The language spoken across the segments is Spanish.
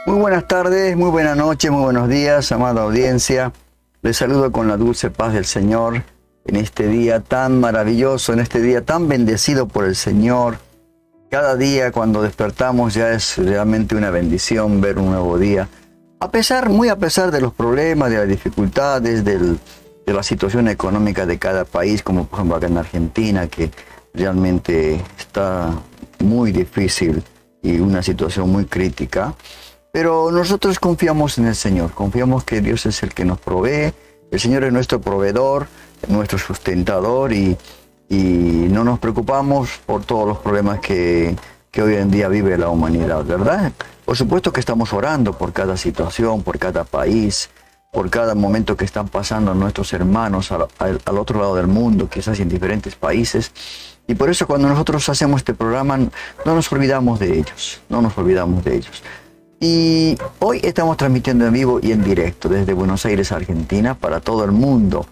Muy buenas tardes, muy buenas noches, muy buenos días, amada audiencia. Les saludo con la dulce paz del Señor en este día tan maravilloso, en este día tan bendecido por el Señor. Cada día cuando despertamos ya es realmente una bendición ver un nuevo día. Muy a pesar de los problemas, de las dificultades, de la situación económica de cada país, como por ejemplo acá en Argentina, que realmente está muy difícil y una situación muy crítica. Pero nosotros confiamos en el Señor, confiamos que Dios es el que nos provee, el Señor es nuestro proveedor, nuestro sustentador y no nos preocupamos por todos los problemas que hoy en día vive la humanidad, ¿verdad? Por supuesto que estamos orando por cada situación, por cada país, por cada momento que están pasando nuestros hermanos al otro lado del mundo, quizás en diferentes países. Y por eso cuando nosotros hacemos este programa no nos olvidamos de ellos, no nos olvidamos de ellos. Y hoy estamos transmitiendo en vivo y en directo desde Buenos Aires, Argentina, para todo el mundo.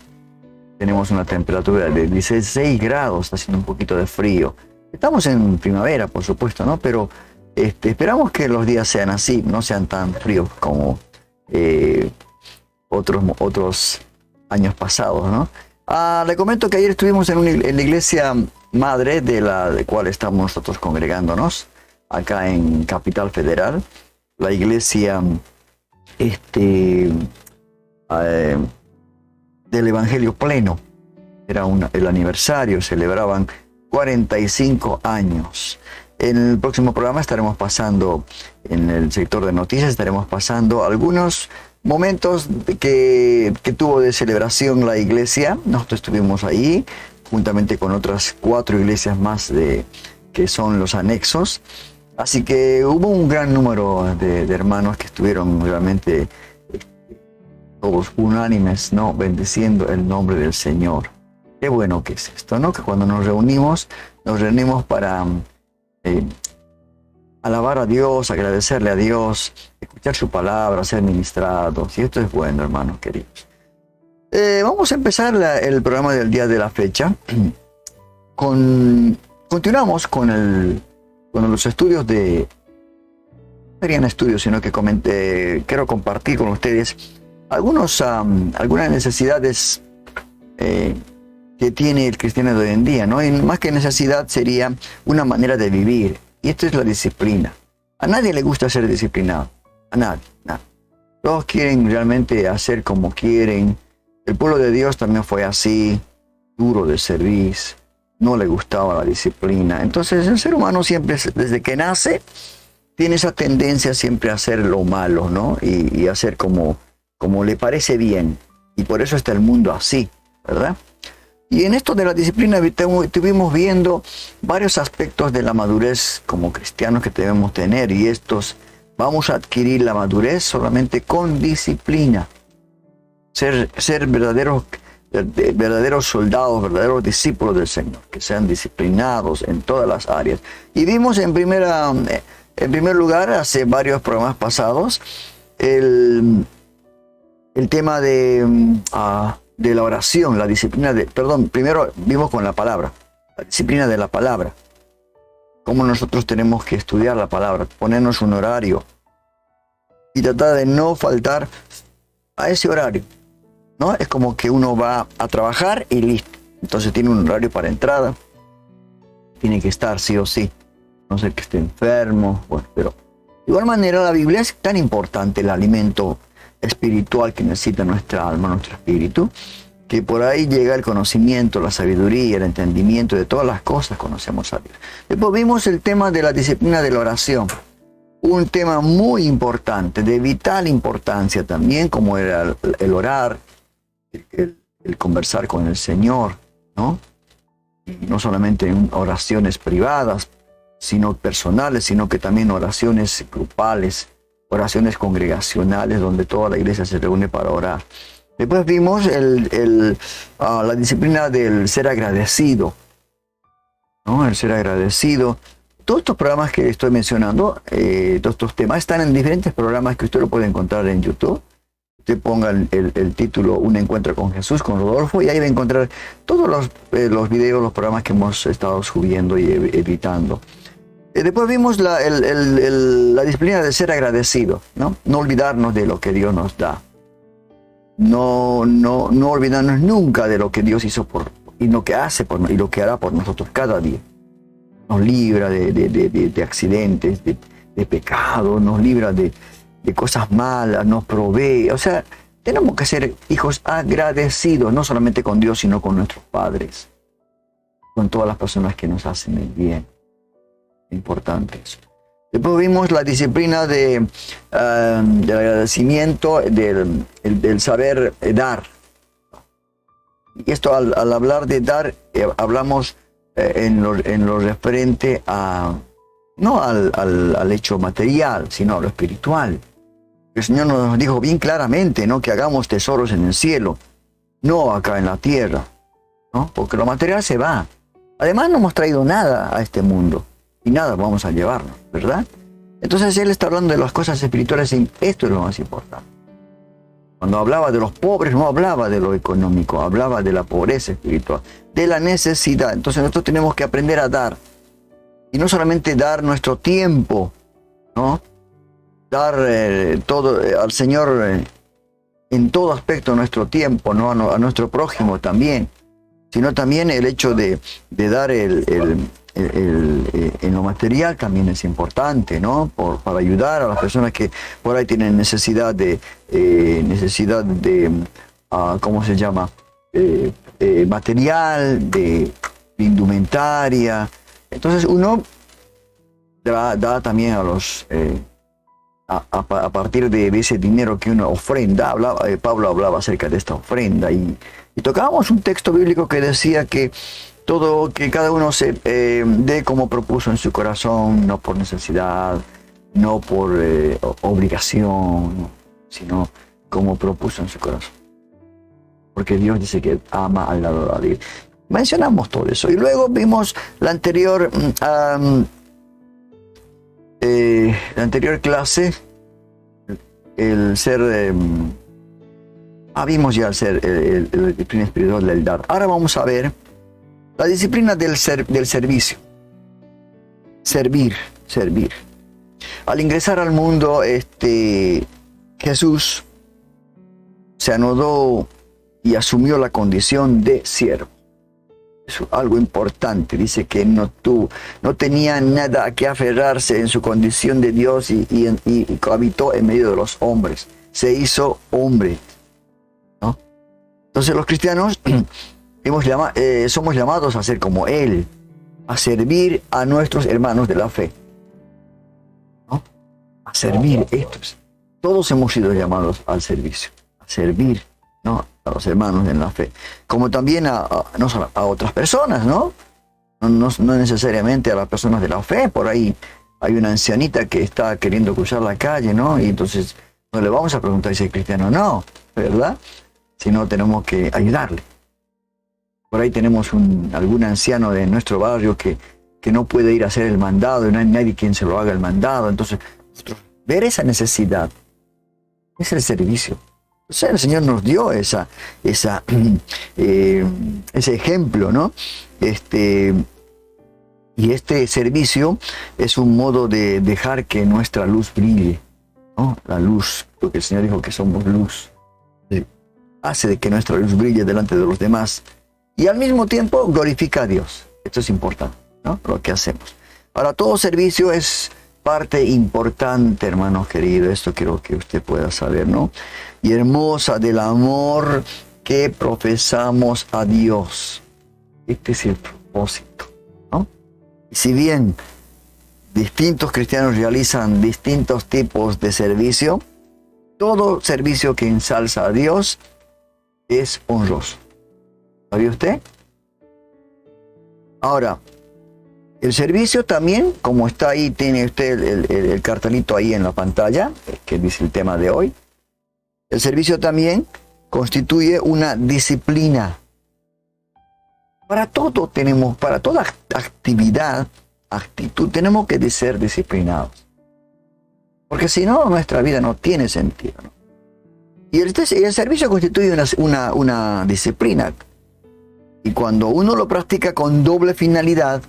Tenemos una temperatura de 16 grados, está haciendo un poquito de frío. Estamos en primavera, por supuesto, ¿no? Pero esperamos que los días sean así, no sean tan fríos como otros años pasados, ¿no? Le comento que ayer estuvimos en la iglesia madre de la cual estamos nosotros congregándonos, acá en Capital Federal. La iglesia del Evangelio Pleno. Era el aniversario, celebraban 45 años. En el próximo programa estaremos pasando, en el sector de noticias, estaremos pasando algunos momentos que tuvo de celebración la iglesia. Nosotros estuvimos ahí, juntamente con otras 4 iglesias más que son los anexos. Así que hubo un gran número de hermanos que estuvieron realmente todos unánimes, ¿no? Bendiciendo el nombre del Señor. Qué bueno que es esto, ¿no? Que cuando nos reunimos para alabar a Dios, agradecerle a Dios, escuchar su palabra, ser ministrados. Y esto es bueno, hermanos queridos. Vamos a empezar el programa del día de la fecha. Continuamos con los estudios no serían estudios, sino que quiero compartir con ustedes algunas necesidades que tiene el cristiano de hoy en día, ¿no? Y más que necesidad sería una manera de vivir, y esto es la disciplina. A nadie le gusta ser disciplinado, a nadie. Todos quieren realmente hacer como quieren. El pueblo de Dios también fue así, duro de servicio. No le gustaba la disciplina. Entonces el ser humano siempre, desde que nace, tiene esa tendencia siempre a hacer lo malo, ¿no? Y hacer como le parece bien. Y por eso está el mundo así, ¿verdad? Y en esto de la disciplina estuvimos viendo varios aspectos de la madurez como cristianos que debemos tener. Y vamos a adquirir la madurez solamente con disciplina. Ser verdaderos soldados, verdaderos discípulos del Señor, que sean disciplinados en todas las áreas. Y vimos en primer lugar, hace varios programas pasados, el tema de la oración, la disciplina primero vimos con la palabra, la disciplina de la palabra. Cómo nosotros tenemos que estudiar la palabra, ponernos un horario y tratar de no faltar a ese horario. ¿No? Es como que uno va a trabajar y listo. Entonces tiene un horario para entrada. Tiene que estar sí o sí. No sé que esté enfermo. Bueno, pero de igual manera la Biblia es tan importante, el alimento espiritual que necesita nuestra alma, nuestro espíritu, que por ahí llega el conocimiento, la sabiduría, el entendimiento de todas las cosas. Conocemos a Dios. Después vimos el tema de la disciplina de la oración. Un tema muy importante, de vital importancia también, como era el orar, el conversar con el Señor, ¿no? Y no solamente en oraciones privadas, sino personales, sino que también oraciones grupales, oraciones congregacionales, donde toda la iglesia se reúne para orar. Después vimos la disciplina del ser agradecido, ¿no? El ser agradecido. Todos estos programas que estoy mencionando, todos estos temas, están en diferentes programas que usted lo puede encontrar en YouTube. Usted ponga el título Un Encuentro con Jesús, con Rodolfo, y ahí va a encontrar todos los videos, los programas que hemos estado subiendo y editando. Después vimos la disciplina de ser agradecido, ¿no? No olvidarnos de lo que Dios nos da. No olvidarnos nunca de lo que Dios hizo y lo que hace y lo que hará por nosotros cada día. Nos libra de accidentes, de pecado, nos libra de cosas malas, nos provee. O sea, tenemos que ser hijos agradecidos, no solamente con Dios, sino con nuestros padres, con todas las personas que nos hacen el bien. Importante eso. Después vimos la disciplina del agradecimiento, del saber dar. Y esto al hablar de dar, hablamos en lo referente no al hecho material, sino a lo espiritual. El Señor nos dijo bien claramente, ¿no?, que hagamos tesoros en el cielo, no acá en la tierra, ¿no? Porque lo material se va. Además, no hemos traído nada a este mundo y nada vamos a llevarnos, ¿verdad? Entonces Él está hablando de las cosas espirituales y esto es lo más importante. Cuando hablaba de los pobres, no hablaba de lo económico, hablaba de la pobreza espiritual, de la necesidad. Entonces nosotros tenemos que aprender a dar. Y no solamente dar nuestro tiempo, ¿no? Dar todo al Señor en todo aspecto nuestro tiempo, ¿no? A nuestro prójimo también. Sino también el hecho de dar en lo material también es importante, ¿no? Para ayudar a las personas que por ahí tienen necesidad de ¿cómo se llama? Material, de indumentaria. Entonces uno da también a los a partir de ese dinero que uno ofrenda. Pablo hablaba acerca de esta ofrenda y tocábamos un texto bíblico que decía que cada uno se dé como propuso en su corazón, no por necesidad, no por obligación, sino como propuso en su corazón. Porque Dios dice que ama al dador. Mencionamos todo eso. Y luego vimos la anterior clase, el ser... vimos ya la disciplina espiritual del dar. Ahora vamos a ver la disciplina del servicio. Servir. Al ingresar al mundo, Jesús se anudó y asumió la condición de siervo. Es algo importante. Dice que no tenía nada a que aferrarse en su condición de Dios y habitó en medio de los hombres. Se hizo hombre, ¿no? Entonces los cristianos somos llamados a ser como Él, a servir a nuestros hermanos de la fe, ¿no? A servir estos. Todos hemos sido llamados al servicio, a servir, ¿no?, a los hermanos en la fe, como también a otras personas, ¿no? No necesariamente a las personas de la fe. Por ahí hay una ancianita que está queriendo cruzar la calle, ¿no? Y entonces no le vamos a preguntar si es cristiano o no, ¿verdad? Sino tenemos que ayudarle. Por ahí tenemos algún anciano de nuestro barrio que no puede ir a hacer el mandado y no hay nadie quien se lo haga el mandado. Entonces, ver esa necesidad es el servicio. O sea, el Señor nos dio ese ejemplo, ¿no? Y este servicio es un modo de dejar que nuestra luz brille, ¿no? La luz, porque el Señor dijo que somos luz. Hace de que nuestra luz brille delante de los demás. Y al mismo tiempo glorifica a Dios. Esto es importante, ¿no? Lo que hacemos. Ahora, todo servicio es parte importante, hermanos queridos. Esto quiero que usted pueda saber, ¿no? Y hermosa del amor que profesamos a Dios. Este es el propósito, ¿no? Y si bien distintos cristianos realizan distintos tipos de servicio, todo servicio que ensalza a Dios es honroso. ¿Sabía usted? Ahora, el servicio también, como está ahí, tiene usted el cartelito ahí en la pantalla, que dice el tema de hoy. El servicio también constituye una disciplina. Para toda actitud, tenemos que ser disciplinados. Porque si no, nuestra vida no tiene sentido, ¿no? Y el servicio constituye una disciplina. Y cuando uno lo practica con doble finalidad,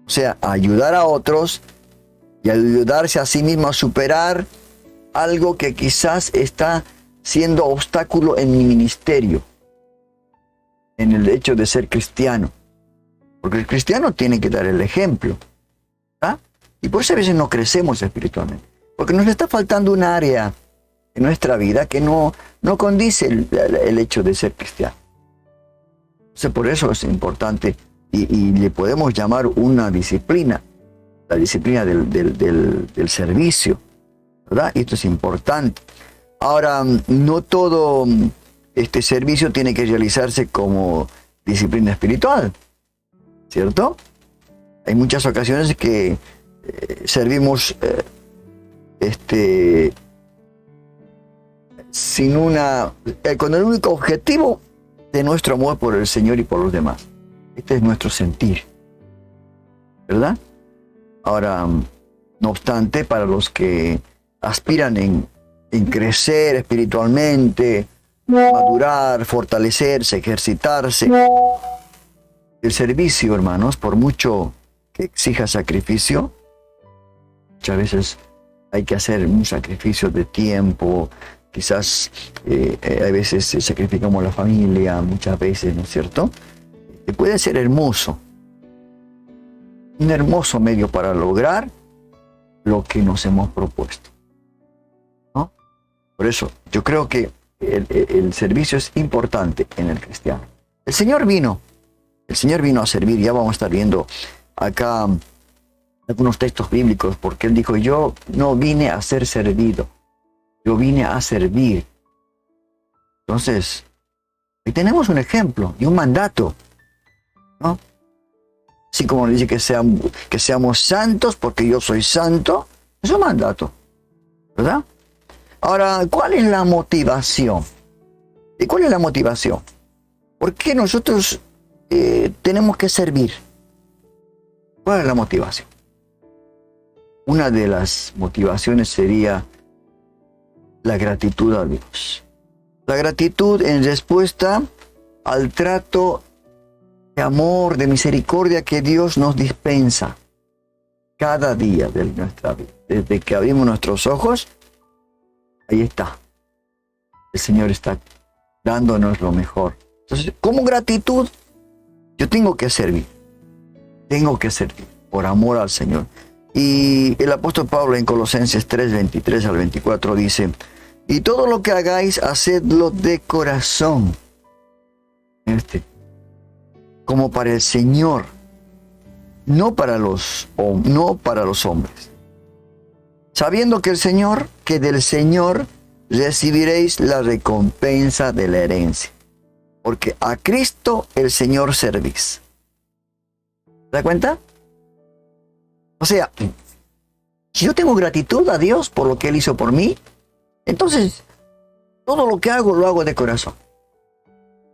O sea, ayudar a otros y ayudarse a sí mismo a superar algo que quizás está siendo obstáculo en mi ministerio, en el hecho de ser cristiano. Porque el cristiano tiene que dar el ejemplo, ¿ah? Y por eso a veces no crecemos espiritualmente, porque nos está faltando un área en nuestra vida que no condice el hecho de ser cristiano. Entonces, por eso es importante y le podemos llamar una disciplina, la disciplina del servicio, ¿verdad? Y esto es importante. Ahora, no todo este servicio tiene que realizarse como disciplina espiritual, ¿cierto? Hay muchas ocasiones que servimos con el único objetivo de nuestro amor por el Señor y por los demás. Este es nuestro sentir, ¿verdad? Ahora, no obstante, para los que aspiran en crecer espiritualmente, madurar, fortalecerse, ejercitarse, el servicio, hermanos, por mucho que exija sacrificio, muchas veces hay que hacer un sacrificio de tiempo, quizás a veces sacrificamos la familia, muchas veces, ¿no es cierto? Que puede ser hermoso, un hermoso medio para lograr lo que nos hemos propuesto, ¿no? Por eso, yo creo que el servicio es importante en el cristiano. El Señor vino a servir. Ya vamos a estar viendo acá algunos textos bíblicos, porque Él dijo, yo no vine a ser servido, yo vine a servir. Entonces, ahí tenemos un ejemplo y un mandato, ¿no? Así como le dice que seamos santos porque yo soy santo, es un mandato, ¿verdad? Ahora, ¿cuál es la motivación? ¿Y cuál es la motivación? ¿Por qué nosotros tenemos que servir? ¿Cuál es la motivación? Una de las motivaciones sería la gratitud a Dios. La gratitud en respuesta al trato de amor, de misericordia que Dios nos dispensa cada día de nuestra vida. Desde que abrimos nuestros ojos, ahí está. El Señor está dándonos lo mejor. Entonces, como gratitud, yo tengo que servir por amor al Señor. Y el apóstol Pablo en Colosenses 3, 23 al 24 dice, y todo lo que hagáis, hacedlo de corazón, como para el Señor, no para los hombres, sabiendo que del Señor recibiréis la recompensa de la herencia, porque a Cristo el Señor servís. ¿Se da cuenta? O sea, si yo tengo gratitud a Dios por lo que Él hizo por mí, entonces todo lo que hago lo hago de corazón,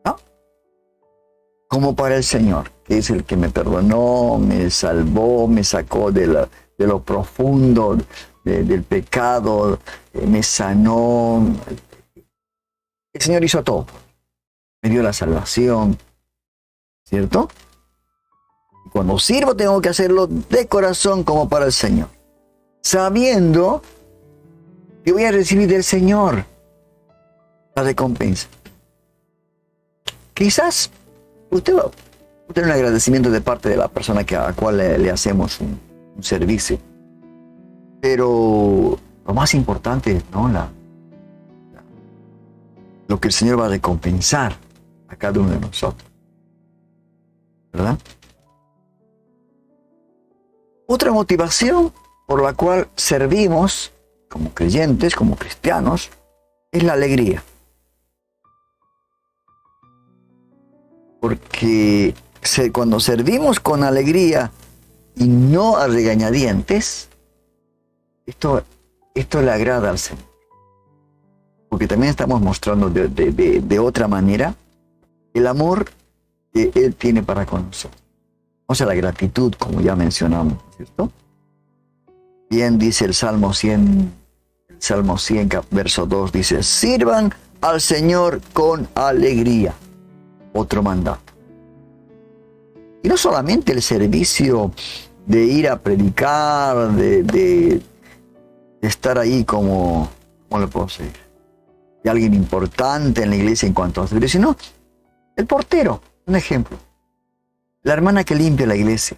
¿no? Como para el Señor, que es el que me perdonó, me salvó, me sacó de lo profundo del pecado, me sanó. El Señor hizo todo, me dio la salvación, ¿cierto? Y cuando sirvo tengo que hacerlo de corazón como para el Señor, sabiendo que voy a recibir del Señor la recompensa. Quizás usted va a tener un agradecimiento de parte de la persona a la cual le hacemos un servicio. Pero lo más importante es, ¿no?, lo que el Señor va a recompensar a cada uno de nosotros, ¿verdad? Otra motivación por la cual servimos como creyentes, como cristianos, es la alegría. Porque cuando servimos con alegría y no a regañadientes, esto le agrada al Señor. Porque también estamos mostrando de otra manera el amor que Él tiene para con nosotros. O sea, la gratitud, como ya mencionamos, ¿cierto? Bien dice el Salmo 100, verso 2, dice, sirvan al Señor con alegría. Otro mandato. Y no solamente el servicio de ir a predicar, de estar ahí como, ¿cómo le puedo decir? De alguien importante en la iglesia en cuanto a servicio, sino el portero, un ejemplo. La hermana que limpia la iglesia.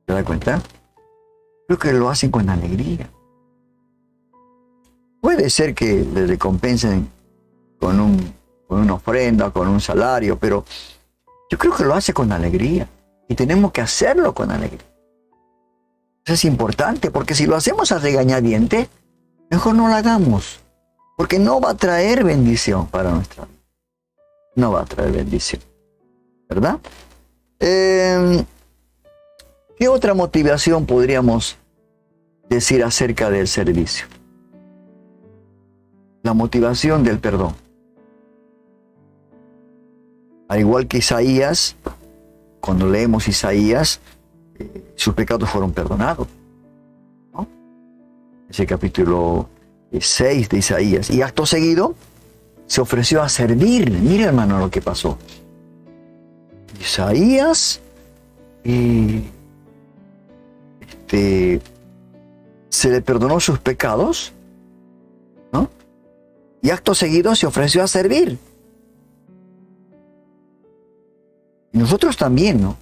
¿Te das cuenta? Creo que lo hacen con alegría. Puede ser que le recompensen con una ofrenda, con un salario, pero yo creo que lo hace con alegría. Y tenemos que hacerlo con alegría. Eso es importante, porque si lo hacemos a regañadientes, mejor no lo hagamos. Porque no va a traer bendición para nuestra vida. No va a traer bendición. ¿Verdad? ¿Qué otra motivación podríamos decir acerca del servicio? La motivación del perdón. Al igual que Isaías, cuando leemos Isaías, sus pecados fueron perdonados, ¿no? Ese capítulo 6 de Isaías. Y acto seguido se ofreció a servir. Mira, hermano, lo que pasó. Isaías se le perdonó sus pecados, ¿no? Y acto seguido se ofreció a servir. Y nosotros también, ¿no?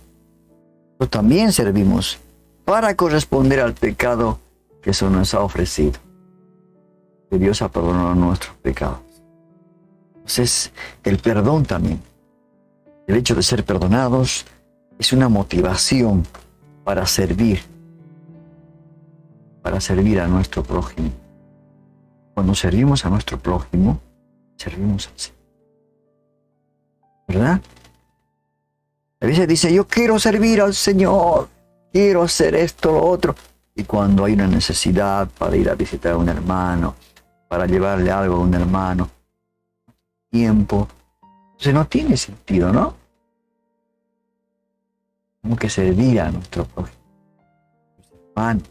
Nosotros también servimos para corresponder al pecado que se nos ha ofrecido. Que Dios ha perdonado nuestros pecados. Entonces, el perdón también, el hecho de ser perdonados, es una motivación para servir a nuestro prójimo. Cuando servimos a nuestro prójimo, servimos al Señor. ¿Verdad? A veces dice, yo quiero servir al Señor, quiero hacer esto, lo otro. Y cuando hay una necesidad para ir a visitar a un hermano, para llevarle algo a un hermano, tiempo, entonces no tiene sentido, ¿no? Tenemos que servir a nuestro prójimo, hermano.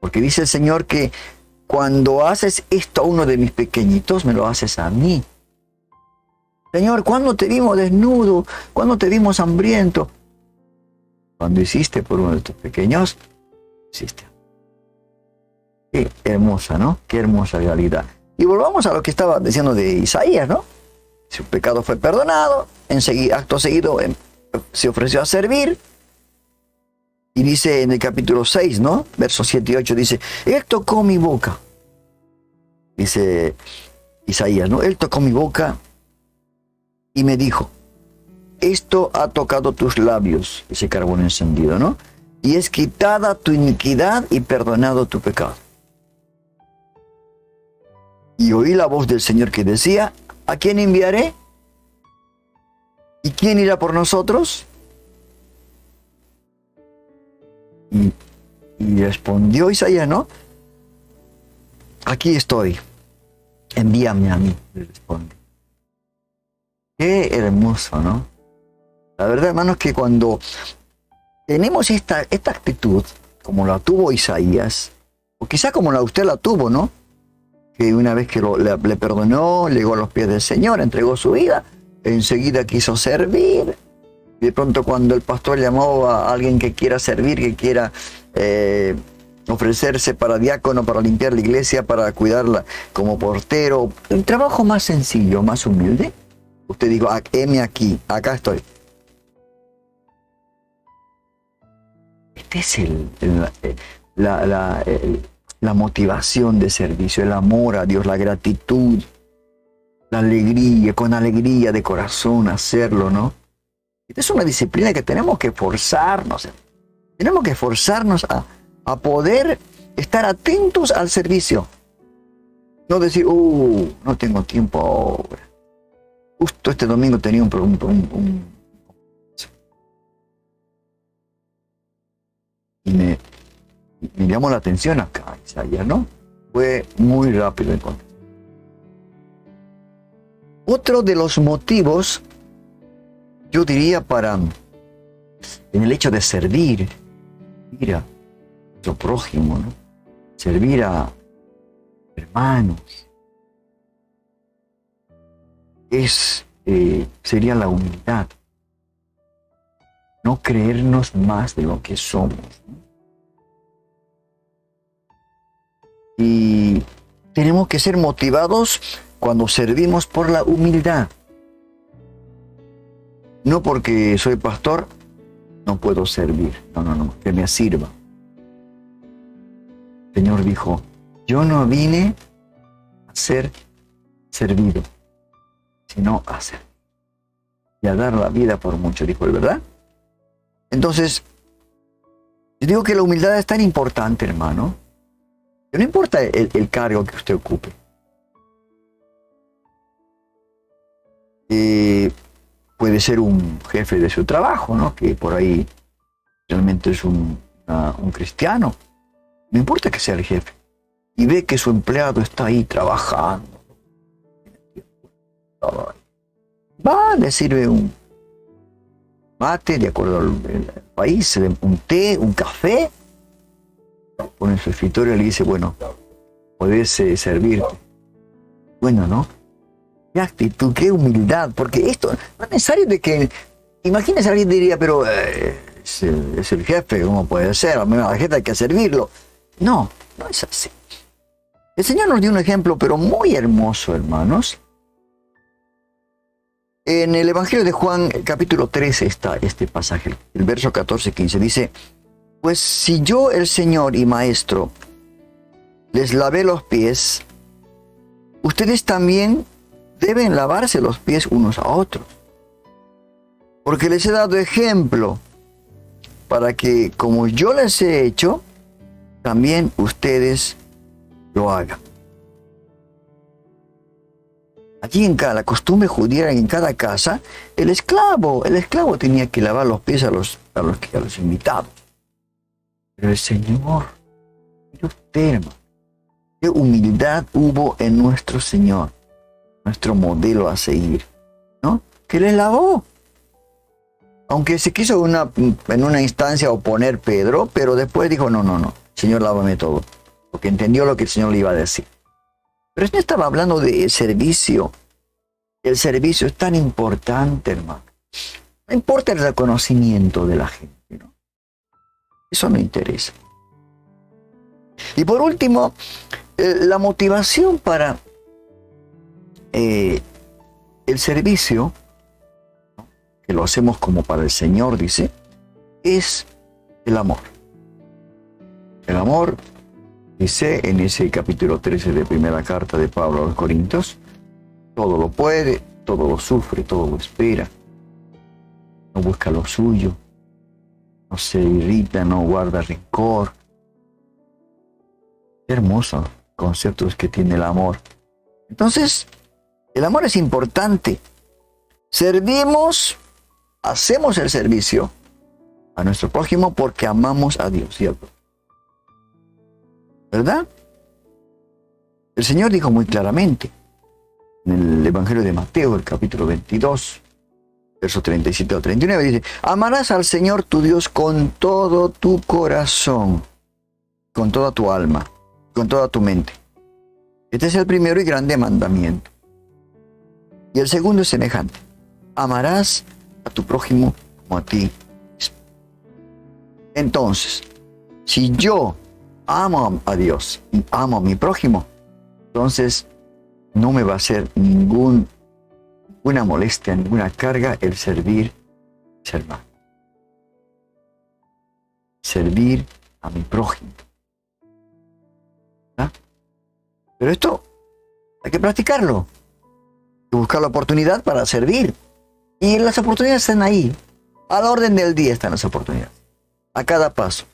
Porque dice el Señor que cuando haces esto a uno de mis pequeñitos, me lo haces a mí. Señor, ¿cuándo te vimos desnudo? ¿Cuándo te vimos hambriento? Cuando hiciste por uno de tus pequeños, hiciste. Qué hermosa, ¿no? Qué hermosa realidad. Y volvamos a lo que estaba diciendo de Isaías, ¿no? Su pecado fue perdonado, acto seguido se ofreció a servir. Y dice en el capítulo 6, ¿no? Versos 7 y 8, dice, Él tocó mi boca. Dice Isaías, ¿no? Él tocó mi boca y me dijo, esto ha tocado tus labios, ese carbón encendido, ¿no? Y es quitada tu iniquidad y perdonado tu pecado. Y oí la voz del Señor que decía, ¿a quién enviaré? ¿Y quién irá por nosotros? Y respondió Isaías, ¿no? Aquí estoy, envíame a mí, le responde. Qué hermoso, ¿no? La verdad, hermanos, que cuando tenemos esta actitud, como la tuvo Isaías, o quizá como usted la tuvo, ¿no? Que una vez que le perdonó, llegó a los pies del Señor, entregó su vida, enseguida quiso servir. Y de pronto cuando el pastor llamó a alguien que quiera servir, que quiera ofrecerse para diácono, para limpiar la iglesia, para cuidarla como portero, el trabajo más sencillo, más humilde, usted dijo, heme aquí, acá estoy. Este es la motivación de servicio, el amor a Dios, la gratitud, la alegría, con alegría de corazón hacerlo, ¿no? Esta es una disciplina que tenemos que esforzarnos. Tenemos que esforzarnos a poder estar atentos al servicio. No decir, no tengo tiempo ahora. Justo este domingo tenía y me llamó la atención acá, Isaías, ¿no? Fue muy rápido en contestar. Otro de los motivos, yo diría, en el hecho de servir a nuestro prójimo, ¿no? Servir a hermanos, sería la humildad. no creernos más de lo que somos. Y tenemos que ser motivados cuando servimos por la humildad. No porque soy pastor, no puedo servir. No, que me sirva. El Señor dijo, yo no vine a ser servido, sino a servir. Y a dar la vida por mucho, dijo él, ¿verdad? Entonces, yo digo que la humildad es tan importante, hermano. Que no importa el cargo que usted ocupe. Puede ser un jefe de su trabajo, ¿no? Que por ahí realmente es un cristiano. No importa que sea el jefe. Y ve que su empleado está ahí trabajando. Va, le sirve un mate, de acuerdo al país, un té, un café. Pone en su escritorio y le dice, bueno, podés servirte. Bueno, ¿no? Qué actitud, qué humildad, porque esto no es necesario de que... Imagínese, alguien diría, pero es el jefe, ¿cómo puede ser? Al menos a la gente hay que servirlo. No, no es así. El Señor nos dio un ejemplo, pero muy hermoso, hermanos. En el Evangelio de Juan, capítulo 13, está este pasaje, el verso 14-15, dice, pues si yo, el Señor y Maestro, les lavé los pies, ustedes también deben lavarse los pies unos a otros. Porque les he dado ejemplo para que, como yo les he hecho, también ustedes lo hagan. Allí en la costumbre judía, en cada casa, el esclavo tenía que lavar los pies a los invitados. Pero el Señor, mire usted, hermano, qué humildad hubo en nuestro Señor, nuestro modelo a seguir, ¿no? Que le lavó. Aunque se quiso en una instancia oponer Pedro, pero después dijo, no, Señor, lávame todo. Porque entendió lo que el Señor le iba a decir. Pero esto estaba hablando de servicio. El servicio es tan importante, hermano. No importa el reconocimiento de la gente, ¿no? Eso no interesa. Y por último, la motivación para el servicio, ¿no? Que lo hacemos como para el Señor, dice, es el amor. El amor, dice en ese capítulo 13 de primera carta de Pablo a los Corintios, todo lo puede, todo lo sufre, todo lo espera, no busca lo suyo, no se irrita, no guarda rencor. Qué hermosos conceptos que tiene el amor. Entonces, el amor es importante. Servimos, hacemos el servicio a nuestro prójimo porque amamos a Dios, ¿cierto? ¿Verdad? El Señor dijo muy claramente en el Evangelio de Mateo, el capítulo 22, versos 37 al 39, dice, amarás al Señor tu Dios con todo tu corazón, con toda tu alma, con toda tu mente. Este es el primero y grande mandamiento. Y el segundo es semejante. Amarás a tu prójimo como a ti mismo. Entonces, si yo amo a Dios y amo a mi prójimo, entonces no me va a hacer ninguna molestia, ninguna carga el servir a mis hermanos. Servir a mi prójimo. ¿Ah? Pero esto hay que practicarlo. Hay que buscar la oportunidad para servir. Y las oportunidades están ahí. A la orden del día están las oportunidades. A cada paso.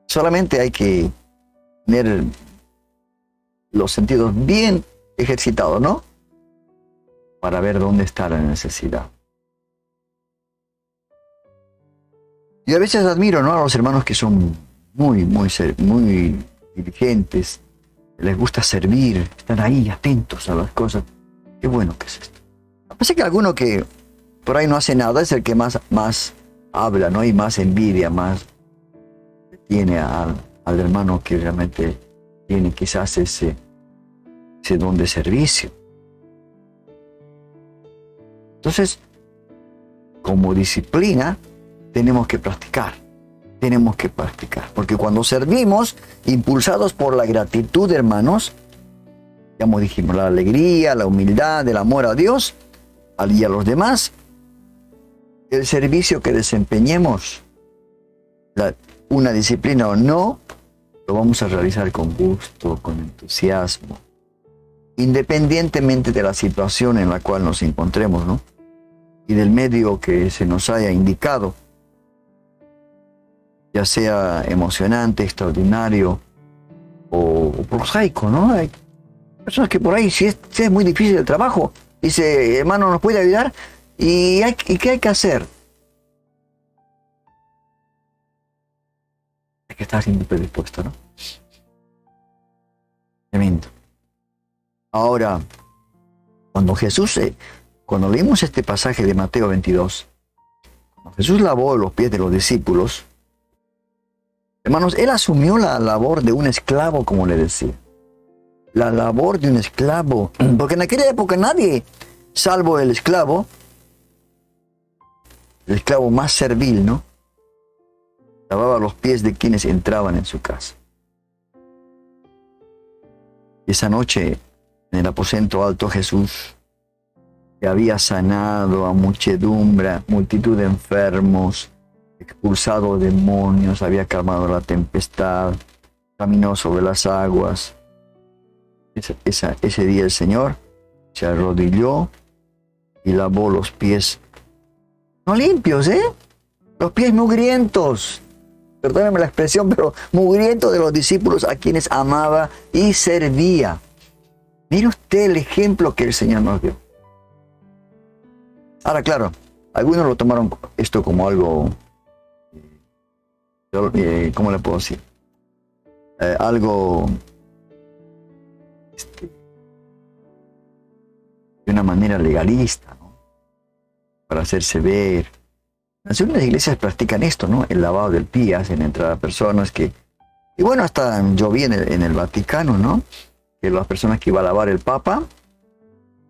Solamente hay que tener los sentidos bien ejercitados, ¿no? Para ver dónde está la necesidad. Y a veces admiro, ¿no?, a los hermanos que son muy diligentes, les gusta servir, están ahí atentos a las cosas. Qué bueno que es esto. Pasa que alguno que por ahí no hace nada es el que más habla, ¿no? Y más envidia, más tiene al hermano que realmente tiene quizás ese don de servicio. Entonces, como disciplina, tenemos que practicar. Tenemos que practicar. Porque cuando servimos, impulsados por la gratitud, hermanos, como dijimos, la alegría, la humildad, el amor a Dios y a los demás, el servicio que desempeñemos, una disciplina o no, lo vamos a realizar con gusto, con entusiasmo, independientemente de la situación en la cual nos encontremos, ¿no? Y del medio que se nos haya indicado, ya sea emocionante, extraordinario o prosaico, ¿no? Hay personas que por ahí, si es muy difícil el trabajo, dice, hermano, ¿nos puede ayudar? ¿Y qué hay que hacer? Hay que estar siempre predispuesto, ¿no? Tremendo. Ahora, cuando leímos este pasaje de Mateo 22, cuando Jesús lavó los pies de los discípulos, hermanos, él asumió la labor de un esclavo, como le decía. La labor de un esclavo. Porque en aquella época nadie, salvo el esclavo más servil, ¿no?, lavaba los pies de quienes entraban en su casa. Y esa noche, en el aposento alto, Jesús, que había sanado a multitud de enfermos, expulsado demonios, había calmado la tempestad, caminó sobre las aguas. Ese día el Señor se arrodilló y lavó los pies, no limpios, los pies mugrientos, perdónenme la expresión, pero mugrientos de los discípulos a quienes amaba y servía. Mire usted el ejemplo que el Señor nos dio. Ahora, claro, algunos lo tomaron esto como algo, ¿cómo le puedo decir? Algo de una manera legalista, ¿no?, para hacerse ver. Algunas iglesias practican esto, ¿no?, el lavado del pie, hacen entrar a personas que, y bueno, hasta yo vi en el Vaticano, ¿no?, que las personas que iba a lavar el Papa,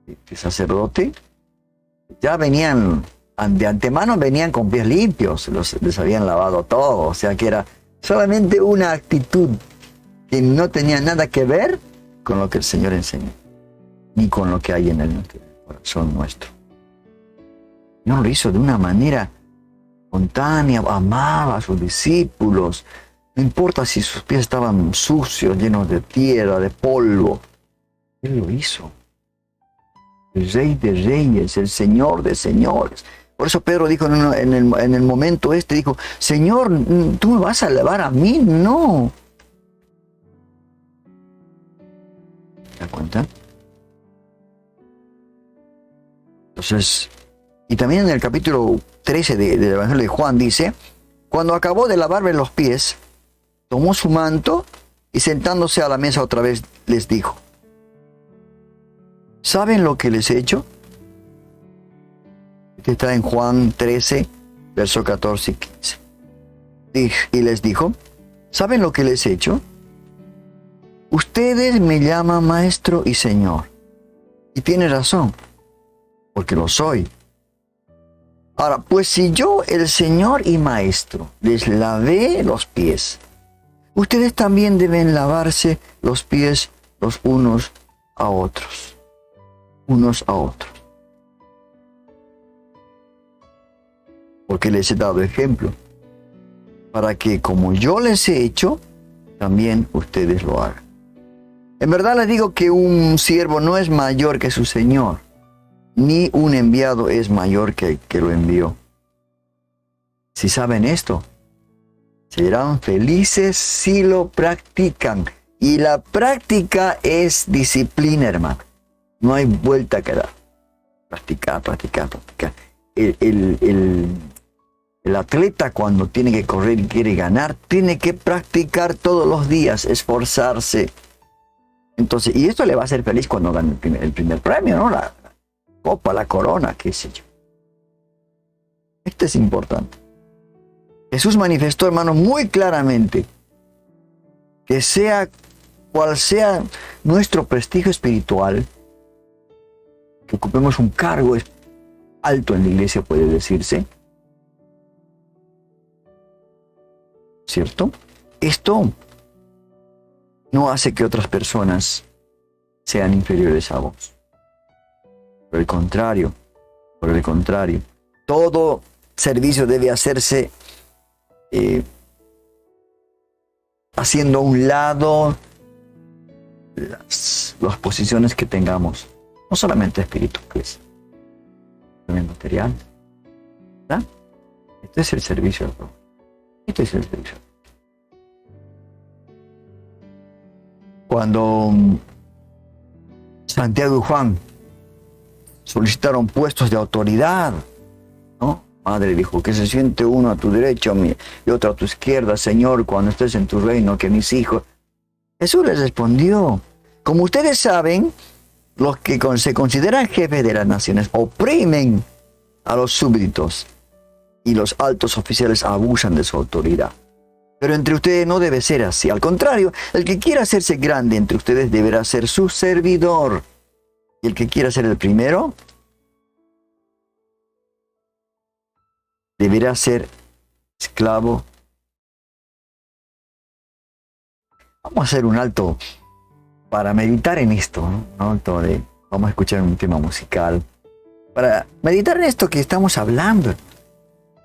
el sacerdote, ya venían, de antemano venían con pies limpios, les habían lavado todo, o sea que era solamente una actitud que no tenía nada que ver con lo que el Señor enseñó, ni con lo que hay en el corazón nuestro. No lo hizo de una manera espontánea, amaba a sus discípulos, no importa si sus pies estaban sucios, llenos de tierra, de polvo. Él lo hizo. El Rey de Reyes, el Señor de Señores. Por eso Pedro dijo en el momento dijo, Señor, ¿tú me vas a lavar a mí? No. ¿Se da cuenta? Entonces, y también en el capítulo 13 del Evangelio de Juan dice, cuando acabó de lavarme los pies, tomó su manto y sentándose a la mesa otra vez les dijo, ¿saben lo que les he hecho? Este está en Juan 13, versos 14 y 15. Y les dijo, ¿saben lo que les he hecho? Ustedes me llaman maestro y señor. Y tiene razón, porque lo soy. Ahora, pues si yo, el señor y maestro, les lavé los pies, ustedes también deben lavarse los pies los unos a otros. Unos a otros. Porque les he dado ejemplo, para que como yo les he hecho, también ustedes lo hagan. En verdad les digo que un siervo no es mayor que su señor, ni un enviado es mayor que el que lo envió. Si saben esto, serán felices si lo practican. Y la práctica es disciplina, hermano. No hay vuelta que dar. Practicar. El atleta cuando tiene que correr y quiere ganar, tiene que practicar todos los días, esforzarse. Entonces, y esto le va a hacer feliz cuando gane el primer premio, ¿no? La copa, la corona, qué sé yo. Esto es importante. Jesús manifestó, hermano, muy claramente que sea cual sea nuestro prestigio espiritual, que ocupemos un cargo alto en la iglesia, puede decirse. ¿Cierto? Esto no hace que otras personas sean inferiores a vos. Por el contrario, todo servicio debe hacerse haciendo a un lado las posiciones que tengamos, no solamente espirituales, también materiales. ¿Verdad? Este es el servicio al prójimo. Este es el servicio. Cuando Santiago y Juan solicitaron puestos de autoridad, ¿no? Madre dijo, que se siente uno a tu derecha y otro a tu izquierda, Señor, cuando estés en tu reino, que mis hijos. Jesús les respondió, como ustedes saben, los que se consideran jefes de las naciones oprimen a los súbditos y los altos oficiales abusan de su autoridad. Pero entre ustedes no debe ser así. Al contrario, el que quiera hacerse grande entre ustedes deberá ser su servidor. Y el que quiera ser el primero deberá ser esclavo. Vamos a hacer un alto para meditar en esto, ¿no? Vamos a escuchar un tema musical. Para meditar en esto que estamos hablando.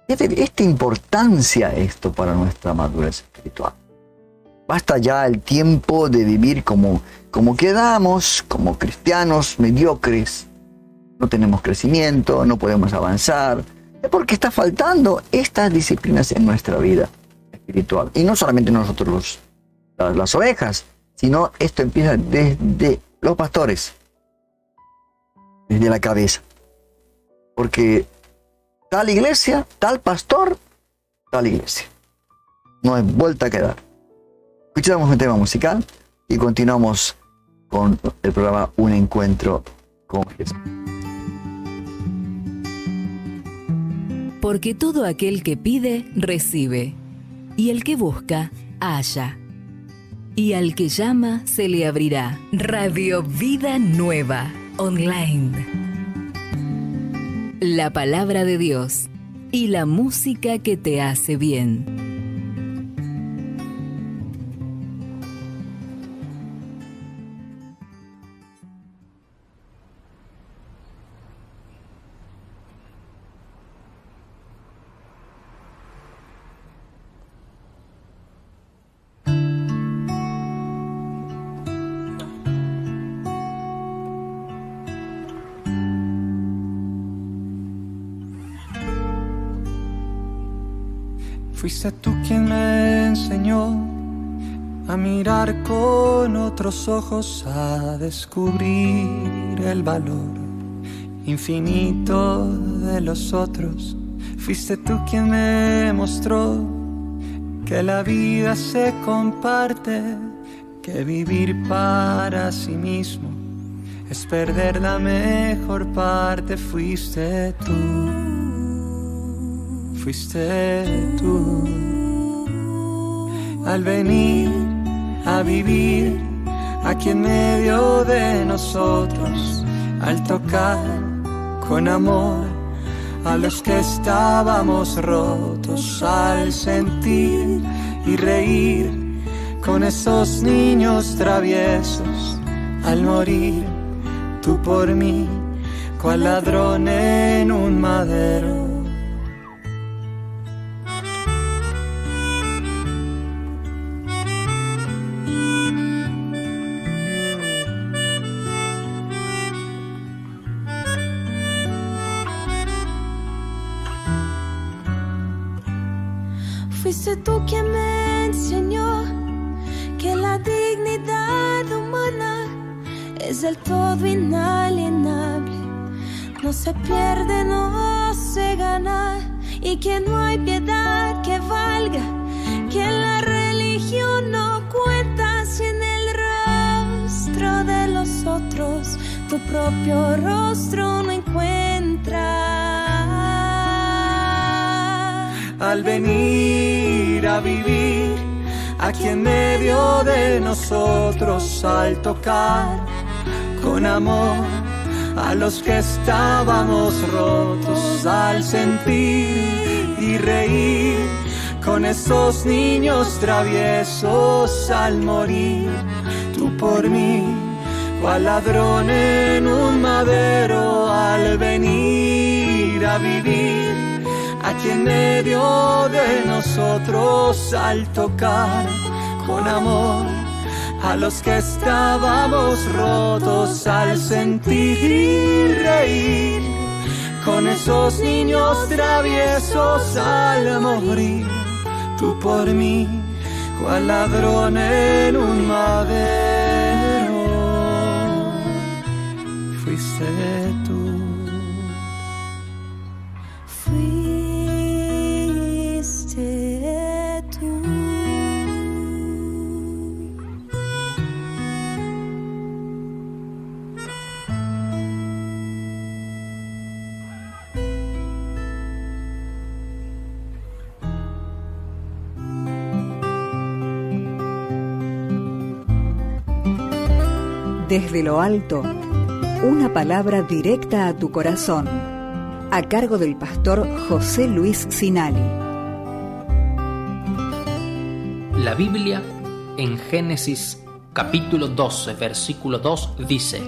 Esta importancia esto para nuestra madurez espiritual. Basta ya el tiempo de vivir como quedamos, como cristianos mediocres. No tenemos crecimiento, no podemos avanzar. Es porque está faltando estas disciplinas en nuestra vida espiritual. Y no solamente nosotros las ovejas, sino esto empieza desde los pastores, desde la cabeza. Porque tal iglesia, tal pastor, tal iglesia. No hay vuelta a quedar. Escuchamos un tema musical y continuamos con el programa Un Encuentro con Jesús. Porque todo aquel que pide, recibe, y el que busca, halla, y al que llama, se le abrirá. Radio Vida Nueva, online. La palabra de Dios y la música que te hace bien. Fuiste tú quien me enseñó a mirar con otros ojos, a descubrir el valor infinito de los otros. Fuiste tú quien me mostró que la vida se comparte, que vivir para sí mismo es perder la mejor parte. Fuiste tú, al venir a vivir aquí en medio de nosotros, al tocar con amor a los que estábamos rotos, al sentir y reír con esos niños traviesos, al morir tú por mí, cual ladrón en un madero. Fuiste tú quien me enseñó que la dignidad humana es del todo inalienable. No se pierde, no se gana, y que no hay piedad que valga, que la religión no cuenta si en el rostro de los otros tu propio rostro no encuentras. Al venir a vivir aquí en medio de nosotros, al tocar con amor a los que estábamos rotos al sentir y reír con esos niños traviesos al morir. Tú por mí, cual ladrón en un madero al venir a vivir, aquí en medio de nosotros al tocar con amor a los que estábamos rotos al sentir y reír con esos niños traviesos al morir. Tú por mí, cual ladrón en un madero, fuiste tú. Fuiste tú. Desde lo alto, una palabra directa a tu corazón, a cargo del pastor José Luis Sinali. La Biblia en Génesis capítulo 12, versículo 2 dice: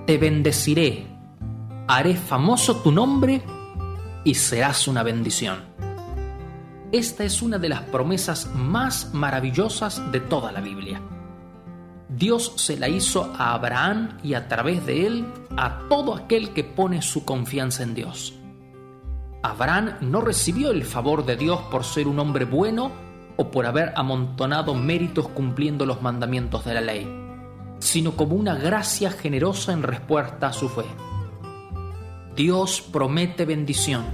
Te bendeciré, haré famoso tu nombre y serás una bendición. Esta es una de las promesas más maravillosas de toda la Biblia. Dios se la hizo a Abraham y a través de él a todo aquel que pone su confianza en Dios. Abraham no recibió el favor de Dios por ser un hombre bueno o por haber amontonado méritos cumpliendo los mandamientos de la ley, sino como una gracia generosa en respuesta a su fe. Dios promete bendición,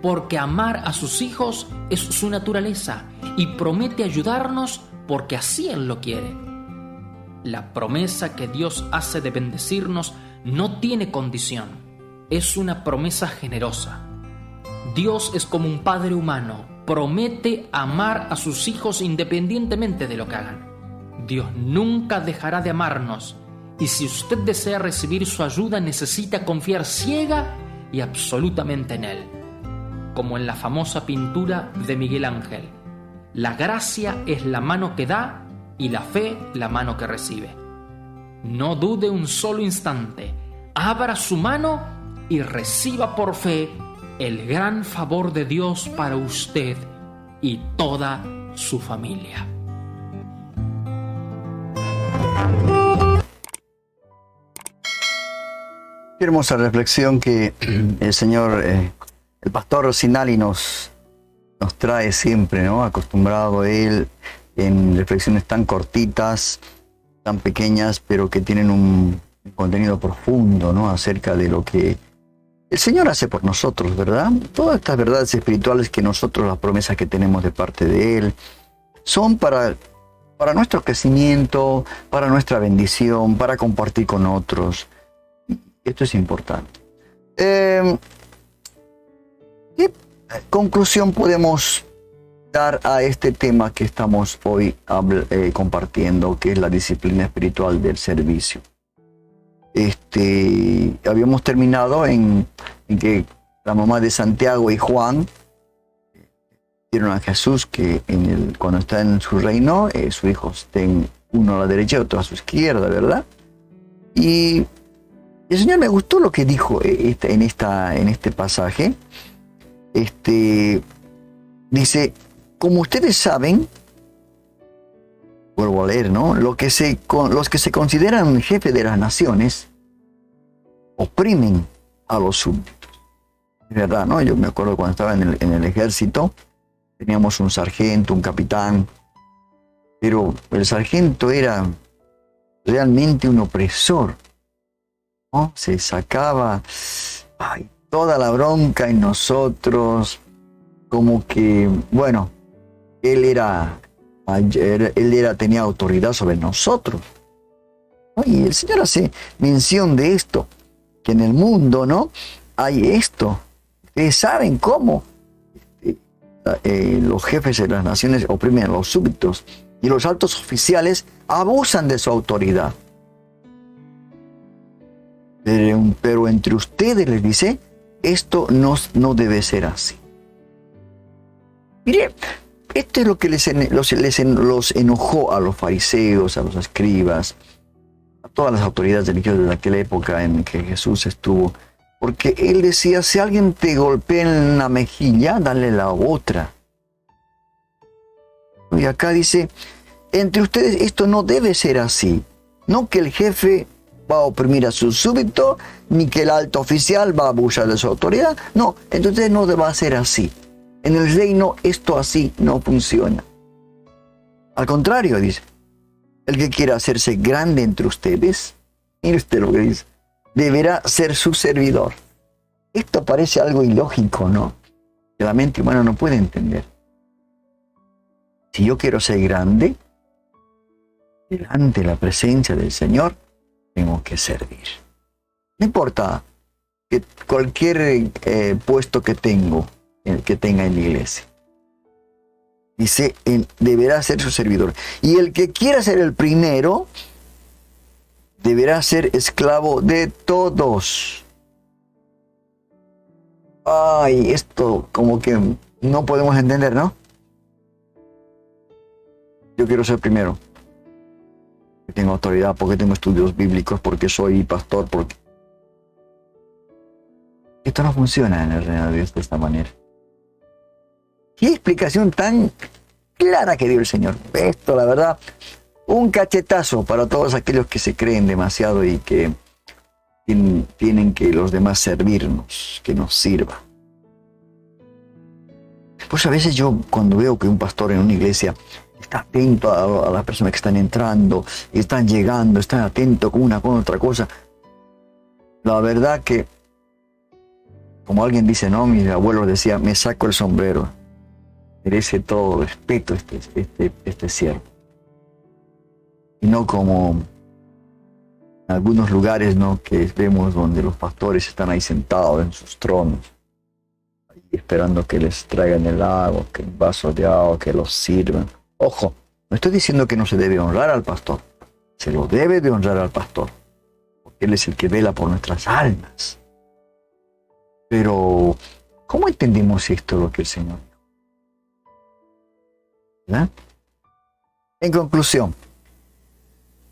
porque amar a sus hijos es su naturaleza y promete ayudarnos porque así Él lo quiere. La promesa que Dios hace de bendecirnos no tiene condición, es una promesa generosa. Dios es como un padre humano, promete amar a sus hijos independientemente de lo que hagan. Dios nunca dejará de amarnos, y si usted desea recibir su ayuda, necesita confiar ciega y absolutamente en Él. Como en la famosa pintura de Miguel Ángel: la gracia es la mano que da y la fe la mano que recibe. No dude un solo instante, abra su mano y reciba por fe el gran favor de Dios para usted y toda su familia. Qué hermosa reflexión que el Señor, el pastor Sinali nos trae siempre, ¿no? Acostumbrado a Él en reflexiones tan cortitas, tan pequeñas, pero que tienen un contenido profundo, ¿no? Acerca de lo que el Señor hace por nosotros, ¿verdad? Todas estas verdades espirituales que nosotros, las promesas que tenemos de parte de Él, son para nuestro crecimiento, para nuestra bendición, para compartir con otros. Esto es importante. ¿Qué conclusión podemos dar a este tema que estamos hoy compartiendo, que es la disciplina espiritual del servicio? Habíamos terminado en que la mamá de Santiago y Juan dieron a Jesús que cuando está en su reino, sus hijos estén uno a la derecha y otro a su izquierda, ¿verdad? Y el Señor me gustó lo que dijo en este pasaje. Dice: como ustedes saben, vuelvo a leer, ¿no? Los que se consideran jefes de las naciones oprimen a los súbditos. Es verdad, ¿no? Yo me acuerdo cuando estaba en el ejército, teníamos un sargento, un capitán, pero el sargento era realmente un opresor, ¿no? Se sacaba toda la bronca en nosotros, como que, bueno, él tenía autoridad sobre nosotros, ¿no? Y el Señor hace mención de esto, que en el mundo, ¿no?, hay esto. Ustedes saben cómo los jefes de las naciones oprimen a los súbditos y los altos oficiales abusan de su autoridad. Pero entre ustedes, les dice, esto no debe ser así. Mire, esto es lo que los enojó a los fariseos, a los escribas, a todas las autoridades religiosas de aquella época en que Jesús estuvo. Porque él decía, si alguien te golpea en la mejilla, dale la otra. Y acá dice, entre ustedes esto no debe ser así. No que el jefe va a oprimir a su súbdito, ni que el alto oficial va a abusar de su autoridad. No, entonces no va a ser así. En el reino esto así no funciona. Al contrario, dice, el que quiera hacerse grande entre ustedes, mire usted lo que dice, deberá ser su servidor. Esto parece algo ilógico, ¿no? Que la mente humana no puede entender. Si yo quiero ser grande, delante de la presencia del Señor, tengo que servir. No importa que cualquier puesto que tenga en la iglesia. Dice, deberá ser su servidor. Y el que quiera ser el primero, deberá ser esclavo de todos. Ay, esto como que no podemos entender, ¿no? Yo quiero ser primero. Porque tengo autoridad, porque tengo estudios bíblicos, porque soy pastor, porque... Esto no funciona en el reino de Dios de esta manera. Qué explicación tan clara que dio el Señor. Esto, la verdad, un cachetazo para todos aquellos que se creen demasiado y que tienen que los demás servirnos, que nos sirva. Pues a veces yo, cuando veo que un pastor en una iglesia está atento a las personas que están entrando, están llegando, están atentos con una con otra cosa, la verdad que, como alguien dice, no, mi abuelo decía, me saco el sombrero. Merece todo respeto este siervo. Y no como en algunos lugares, ¿no?, que vemos donde los pastores están ahí sentados en sus tronos, ahí esperando que les traigan el agua, que un vaso de agua, que los sirvan. Ojo, no estoy diciendo que no se debe honrar al pastor. Se lo debe de honrar al pastor, porque él es el que vela por nuestras almas. Pero, ¿cómo entendemos esto, lo que el Señor dijo? ¿Verdad? En conclusión,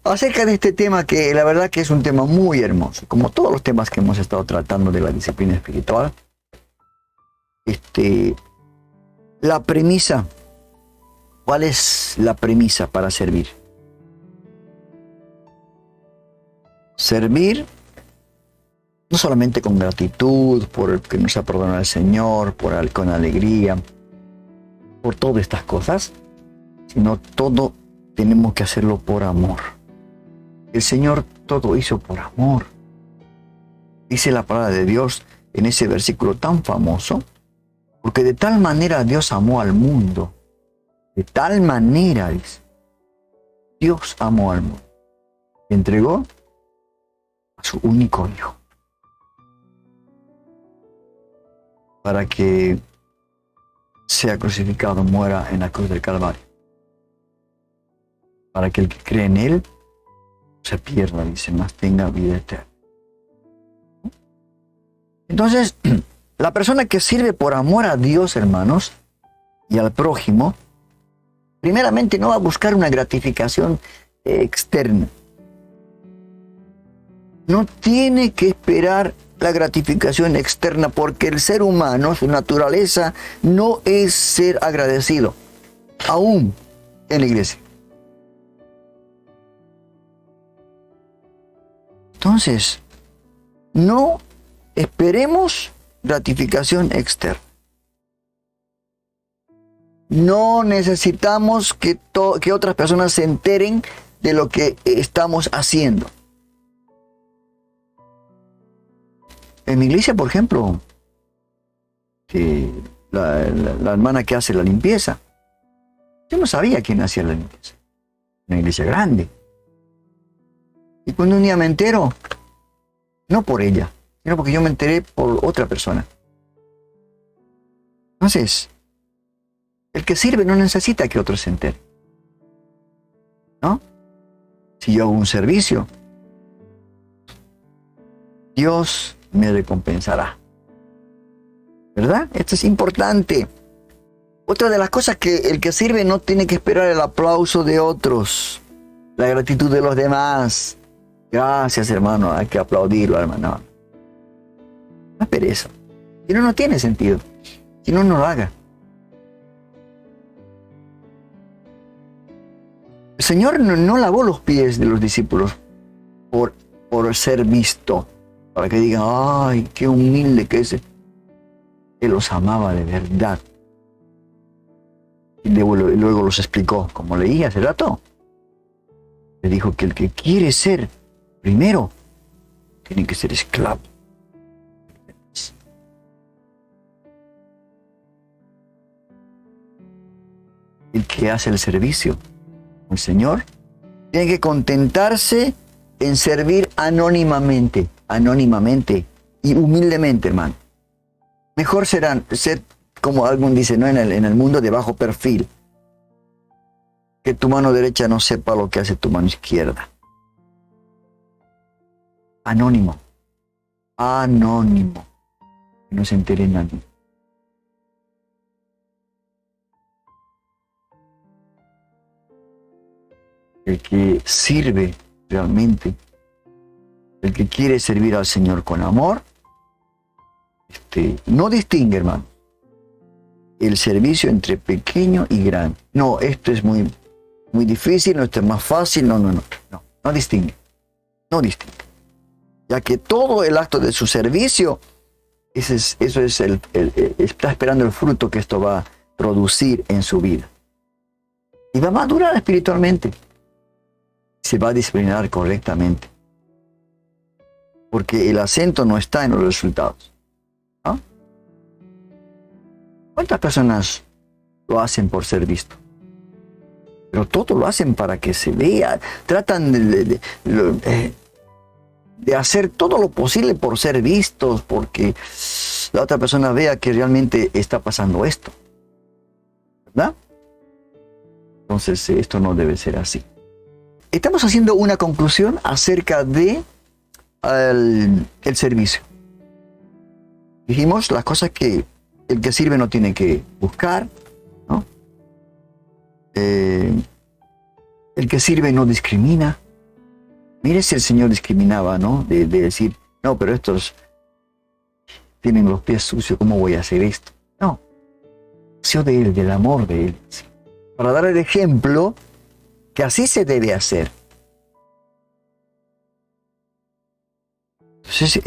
acerca de este tema, que la verdad que es un tema muy hermoso, como todos los temas que hemos estado tratando de la disciplina espiritual, la premisa, ¿cuál es la premisa para servir? Servir no solamente con gratitud por el que nos ha perdonado el Señor, con alegría, por todas estas cosas, sino todo tenemos que hacerlo por amor. El Señor todo hizo por amor. Dice la palabra de Dios en ese versículo tan famoso, porque de tal manera Dios amó al mundo, de tal manera, dice, Dios amó al mundo, y entregó a su único Hijo, para que sea crucificado, muera en la cruz del Calvario, para que el que cree en Él se pierda, dice, mas tenga vida eterna. Entonces, la persona que sirve por amor a Dios, hermanos, y al prójimo, primeramente no va a buscar una gratificación externa. No tiene que esperar la gratificación externa, porque el ser humano, su naturaleza, no es ser agradecido, aún en la iglesia. Entonces, no esperemos gratificación externa. No necesitamos que otras personas se enteren de lo que estamos haciendo. En mi iglesia, por ejemplo, la hermana que hace la limpieza, yo no sabía quién hacía la limpieza. Una iglesia grande. Y cuando un día me entero, no por ella, sino porque yo me enteré por otra persona. Entonces, el que sirve no necesita que otros se enteren, ¿no? Si yo hago un servicio, Dios me recompensará. ¿Verdad? Esto es importante. Otra de las cosas que el que sirve no tiene que esperar el aplauso de otros, la gratitud de los demás. Gracias, hermano, hay que aplaudirlo, hermano. No espere eso. Si no, no tiene sentido. Si no, no lo haga. El Señor no lavó los pies de los discípulos por ser visto, para que digan, ay, qué humilde que es. Él los amaba de verdad. Y luego los explicó, como leí hace rato. Le dijo que el que quiere ser primero, tiene que ser esclavo. El que hace el servicio, el Señor, tiene que contentarse en servir anónimamente y humildemente, hermano. Mejor será ser, como alguien dice, ¿no? en el mundo de bajo perfil. Que tu mano derecha no sepa lo que hace tu mano izquierda. Anónimo. Que no se entere nadie. El que sirve realmente, el que quiere servir al Señor con amor, no distingue, hermano, el servicio entre pequeño y grande. No, esto es muy difícil, no, esto es más fácil, no distingue. No distingue. Ya que todo el acto de su servicio, está esperando el fruto que esto va a producir en su vida. Y va a madurar espiritualmente. Se va a disciplinar correctamente. Porque el acento no está en los resultados. ¿No? ¿Cuántas personas lo hacen por ser visto? Pero todo lo hacen para que se vea. Tratan de hacer todo lo posible por ser vistos, porque la otra persona vea que realmente está pasando esto. ¿Verdad? Entonces esto no debe ser así. Estamos haciendo una conclusión acerca de el servicio. Dijimos las cosas que el que sirve no tiene que buscar, ¿no? El que sirve no discrimina. Mire si el Señor discriminaba, ¿no? De decir, no, pero estos tienen los pies sucios, ¿cómo voy a hacer esto? No. Nació de Él, del amor de Él. ¿Sí? Para dar el ejemplo que así se debe hacer. Entonces,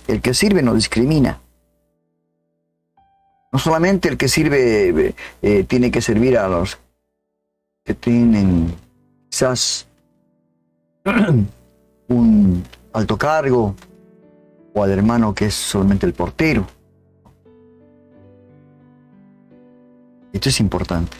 el que sirve no discrimina. No solamente el que sirve tiene que servir a los que tienen quizás un alto cargo, o al hermano que es solamente el portero. Esto es importante.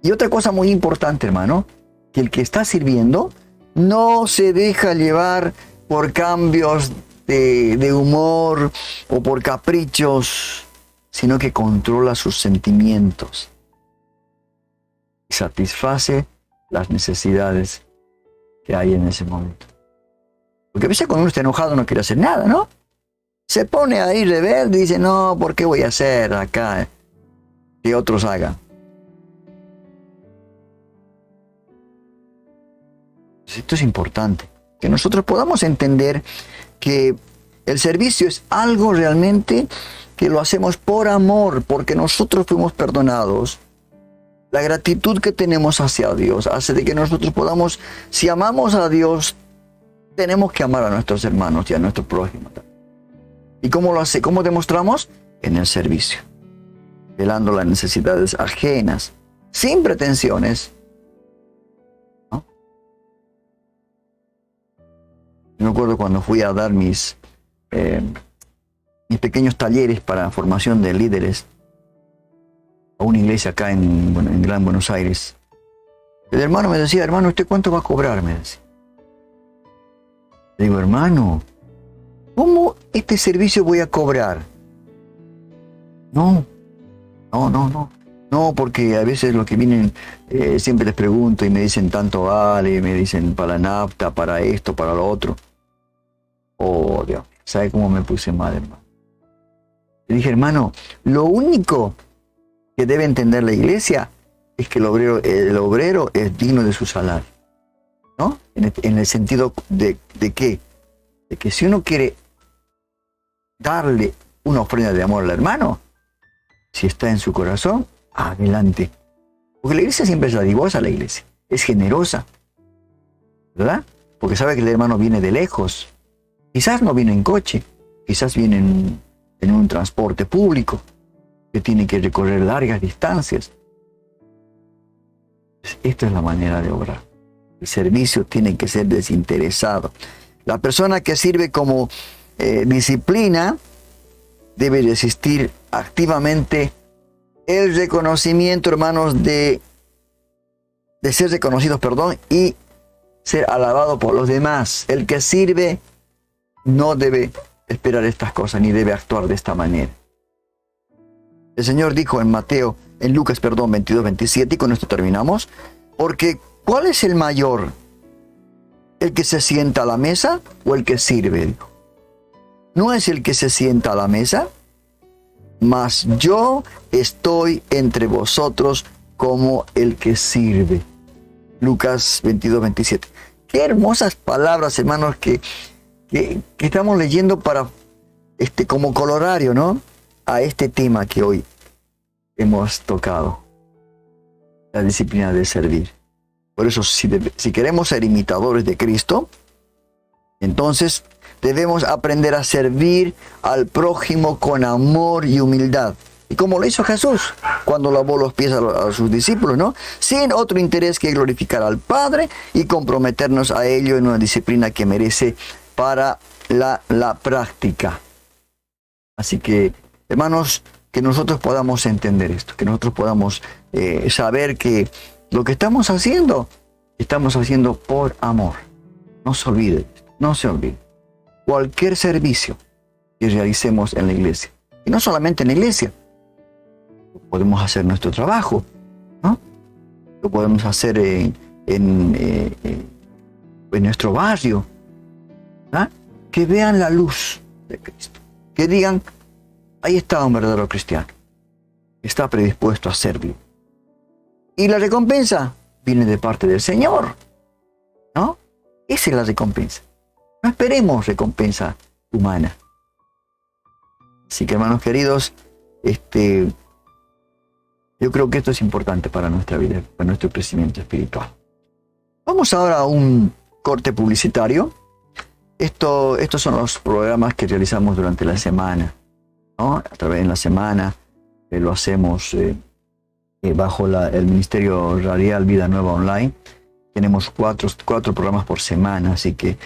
Y otra cosa muy importante, hermano, que el que está sirviendo no se deja llevar por cambios de humor o por caprichos, sino que controla sus sentimientos y satisface las necesidades que hay en ese momento. Porque a veces cuando uno está enojado no quiere hacer nada, ¿no? Se pone ahí rebelde y dice, no, ¿por qué voy a hacer acá que otros hagan? Esto es importante, que nosotros podamos entender que el servicio es algo realmente que lo hacemos por amor, porque nosotros fuimos perdonados. La gratitud que tenemos hacia Dios hace de que nosotros podamos, si amamos a Dios, tenemos que amar a nuestros hermanos y a nuestro prójimo. ¿Y cómo lo hace? ¿Cómo demostramos? En el servicio, velando las necesidades ajenas, sin pretensiones. Yo me acuerdo cuando fui a dar mis pequeños talleres para formación de líderes a una iglesia acá en Gran Buenos Aires. El hermano me decía, hermano, ¿usted cuánto va a cobrar? Me decía. Le digo, hermano, ¿cómo este servicio voy a cobrar? No, porque a veces los que vienen siempre les pregunto y me dicen tanto vale, me dicen para la nafta, para esto, para lo otro. Oh, Dios, ¿sabe cómo me puse mal, hermano? Le dije, hermano, lo único que debe entender la iglesia es que el obrero es digno de su salario, ¿no? En el sentido de ¿qué? De que si uno quiere darle una ofrenda de amor al hermano, si está en su corazón, adelante. Porque la iglesia siempre es dadivosa, la iglesia. Es generosa, ¿verdad? Porque sabe que el hermano viene de lejos. Quizás no viene en coche, quizás viene en un transporte público, que tiene que recorrer largas distancias. Esta es la manera de obrar. El servicio tiene que ser desinteresado. La persona que sirve como disciplina debe resistir activamente el reconocimiento, hermanos, de ser reconocidos, y ser alabado por los demás. El que sirve no debe esperar estas cosas, ni debe actuar de esta manera. El Señor dijo en Lucas 22, 27, y con esto terminamos, porque ¿cuál es el mayor? ¿El que se sienta a la mesa o el que sirve? Dijo. ¿No es el que se sienta a la mesa? Mas yo estoy entre vosotros como el que sirve. Lucas 22, 27. Qué hermosas palabras, hermanos, que estamos leyendo para como colorario, ¿no? A este tema que hoy hemos tocado. La disciplina de servir. Por eso, si queremos ser imitadores de Cristo, entonces debemos aprender a servir al prójimo con amor y humildad. Y como lo hizo Jesús cuando lavó los pies a sus discípulos, ¿no? Sin otro interés que glorificar al Padre y comprometernos a ello en una disciplina que merece para la práctica. Así que, hermanos, que nosotros podamos entender esto, que nosotros podamos saber que lo que estamos haciendo por amor. No se olvide, no se olvide. Cualquier servicio que realicemos en la iglesia, y no solamente en la iglesia, podemos hacer nuestro trabajo, ¿no? Lo podemos hacer en nuestro barrio, ¿no? Que vean la luz de Cristo, que digan, ahí está un verdadero cristiano, está predispuesto a servir. Y la recompensa viene de parte del Señor, ¿no? Esa es la recompensa. No esperemos recompensa humana. Así que, hermanos queridos, yo creo que esto es importante para nuestra vida, para nuestro crecimiento espiritual. Vamos ahora a un corte publicitario. Estos son los programas que realizamos durante la semana, ¿no? A través de la semana lo hacemos bajo el Ministerio Radial Vida Nueva Online. Tenemos cuatro programas por semana, así que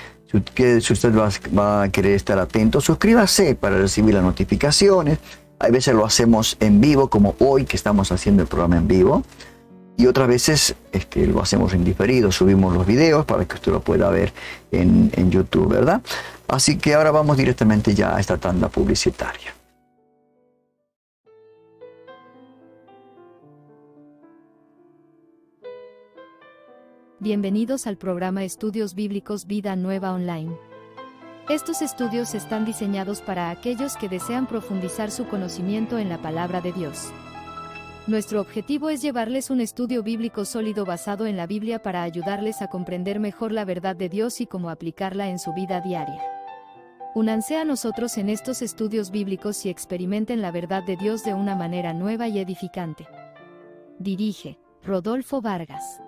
si usted va a querer estar atento, suscríbase para recibir las notificaciones. A veces lo hacemos en vivo, como hoy que estamos haciendo el programa en vivo. Y otras veces lo hacemos en diferido, subimos los videos para que usted lo pueda ver en YouTube, ¿verdad? Así que ahora vamos directamente ya a esta tanda publicitaria. Bienvenidos al programa Estudios Bíblicos Vida Nueva Online. Estos estudios están diseñados para aquellos que desean profundizar su conocimiento en la palabra de Dios. Nuestro objetivo es llevarles un estudio bíblico sólido basado en la Biblia para ayudarles a comprender mejor la verdad de Dios y cómo aplicarla en su vida diaria. Únanse a nosotros en estos estudios bíblicos y experimenten la verdad de Dios de una manera nueva y edificante. Dirige Rodolfo Vargas.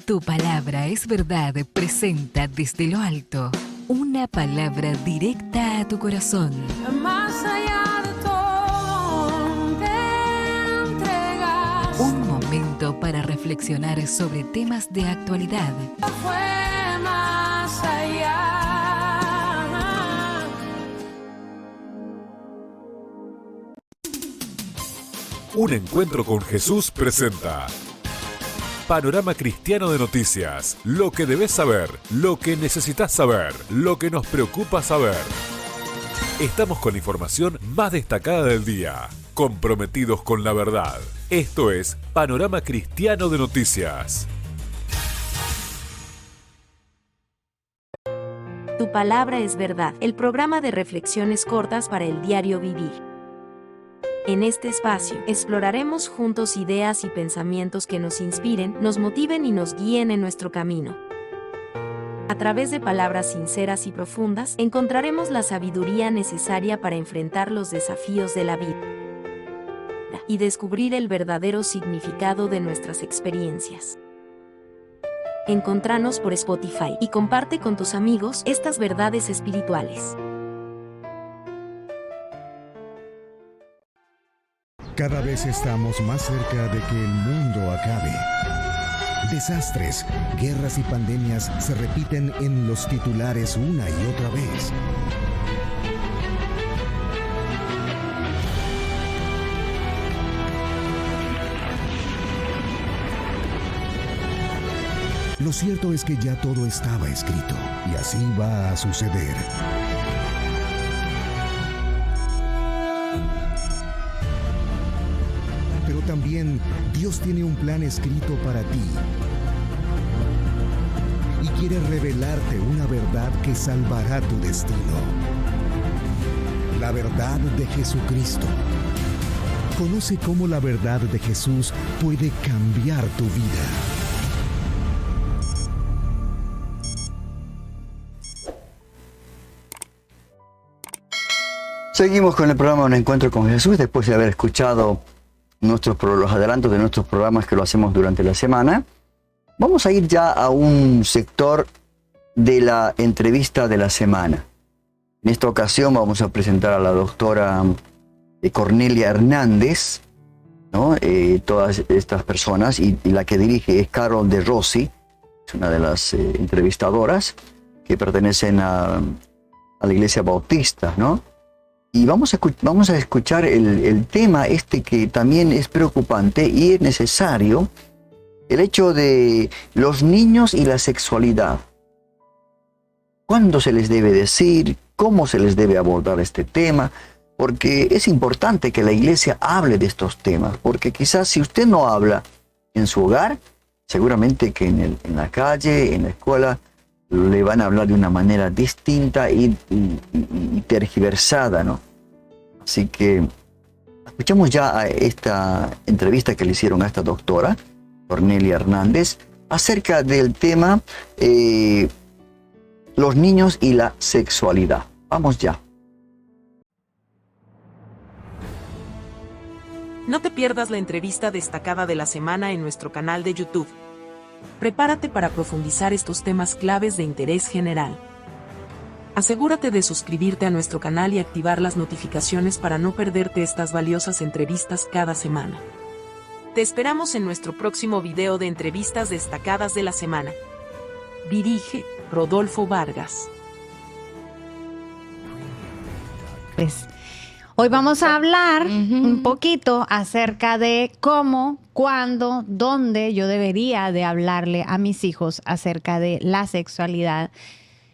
Tu palabra es verdad presenta desde lo alto una palabra directa a tu corazón. Más allá de todo, te entregas. Un momento para reflexionar sobre temas de actualidad. Fue más allá. Un encuentro con Jesús presenta Panorama Cristiano de Noticias. Lo que debes saber, lo que necesitas saber, lo que nos preocupa saber. Estamos con la información más destacada del día, comprometidos con la verdad. Esto es Panorama Cristiano de Noticias. palabra es verdad, el programa de reflexiones cortas para el diario vivir. En este espacio, exploraremos juntos ideas y pensamientos que nos inspiren, nos motiven y nos guíen en nuestro camino. A través de palabras sinceras y profundas, encontraremos la sabiduría necesaria para enfrentar los desafíos de la vida y descubrir el verdadero significado de nuestras experiencias. Encontranos por Spotify y comparte con tus amigos estas verdades espirituales. Cada vez estamos más cerca de que el mundo acabe. Desastres, guerras y pandemias se repiten en los titulares una y otra vez. Lo cierto es que ya todo estaba escrito y así va a suceder. Pero también Dios tiene un plan escrito para ti y quiere revelarte una verdad que salvará tu destino. La verdad de Jesucristo. Conoce cómo la verdad de Jesús puede cambiar tu vida. Seguimos con el programa Un Encuentro con Jesús después de haber escuchado los adelantos de nuestros programas que lo hacemos durante la semana. Vamos a ir ya a un sector de la entrevista de la semana. En esta ocasión vamos a presentar a la doctora Cornelia Hernández, ¿no? Todas estas personas, y la que dirige es Carol de Rossi, es una de las entrevistadoras que pertenecen a la Iglesia Bautista, ¿no? Y vamos a escuchar el tema que también es preocupante y es necesario, el hecho de los niños y la sexualidad. ¿Cuándo se les debe decir? ¿Cómo se les debe abordar este tema? Porque es importante que la iglesia hable de estos temas, porque quizás si usted no habla en su hogar, seguramente que en la calle, en la escuela, le van a hablar de una manera distinta y tergiversada, ¿no? Así que escuchamos ya a esta entrevista que le hicieron a esta doctora, Cornelia Hernández, acerca del tema los niños y la sexualidad. Vamos ya. No te pierdas la entrevista destacada de la semana en nuestro canal de YouTube. Prepárate para profundizar estos temas claves de interés general. Asegúrate de suscribirte a nuestro canal y activar las notificaciones para no perderte estas valiosas entrevistas cada semana. Te esperamos en nuestro próximo video de entrevistas destacadas de la semana. Dirige Rodolfo Vargas. Hoy vamos a hablar un poquito acerca de cómo, cuándo, dónde yo debería de hablarle a mis hijos acerca de la sexualidad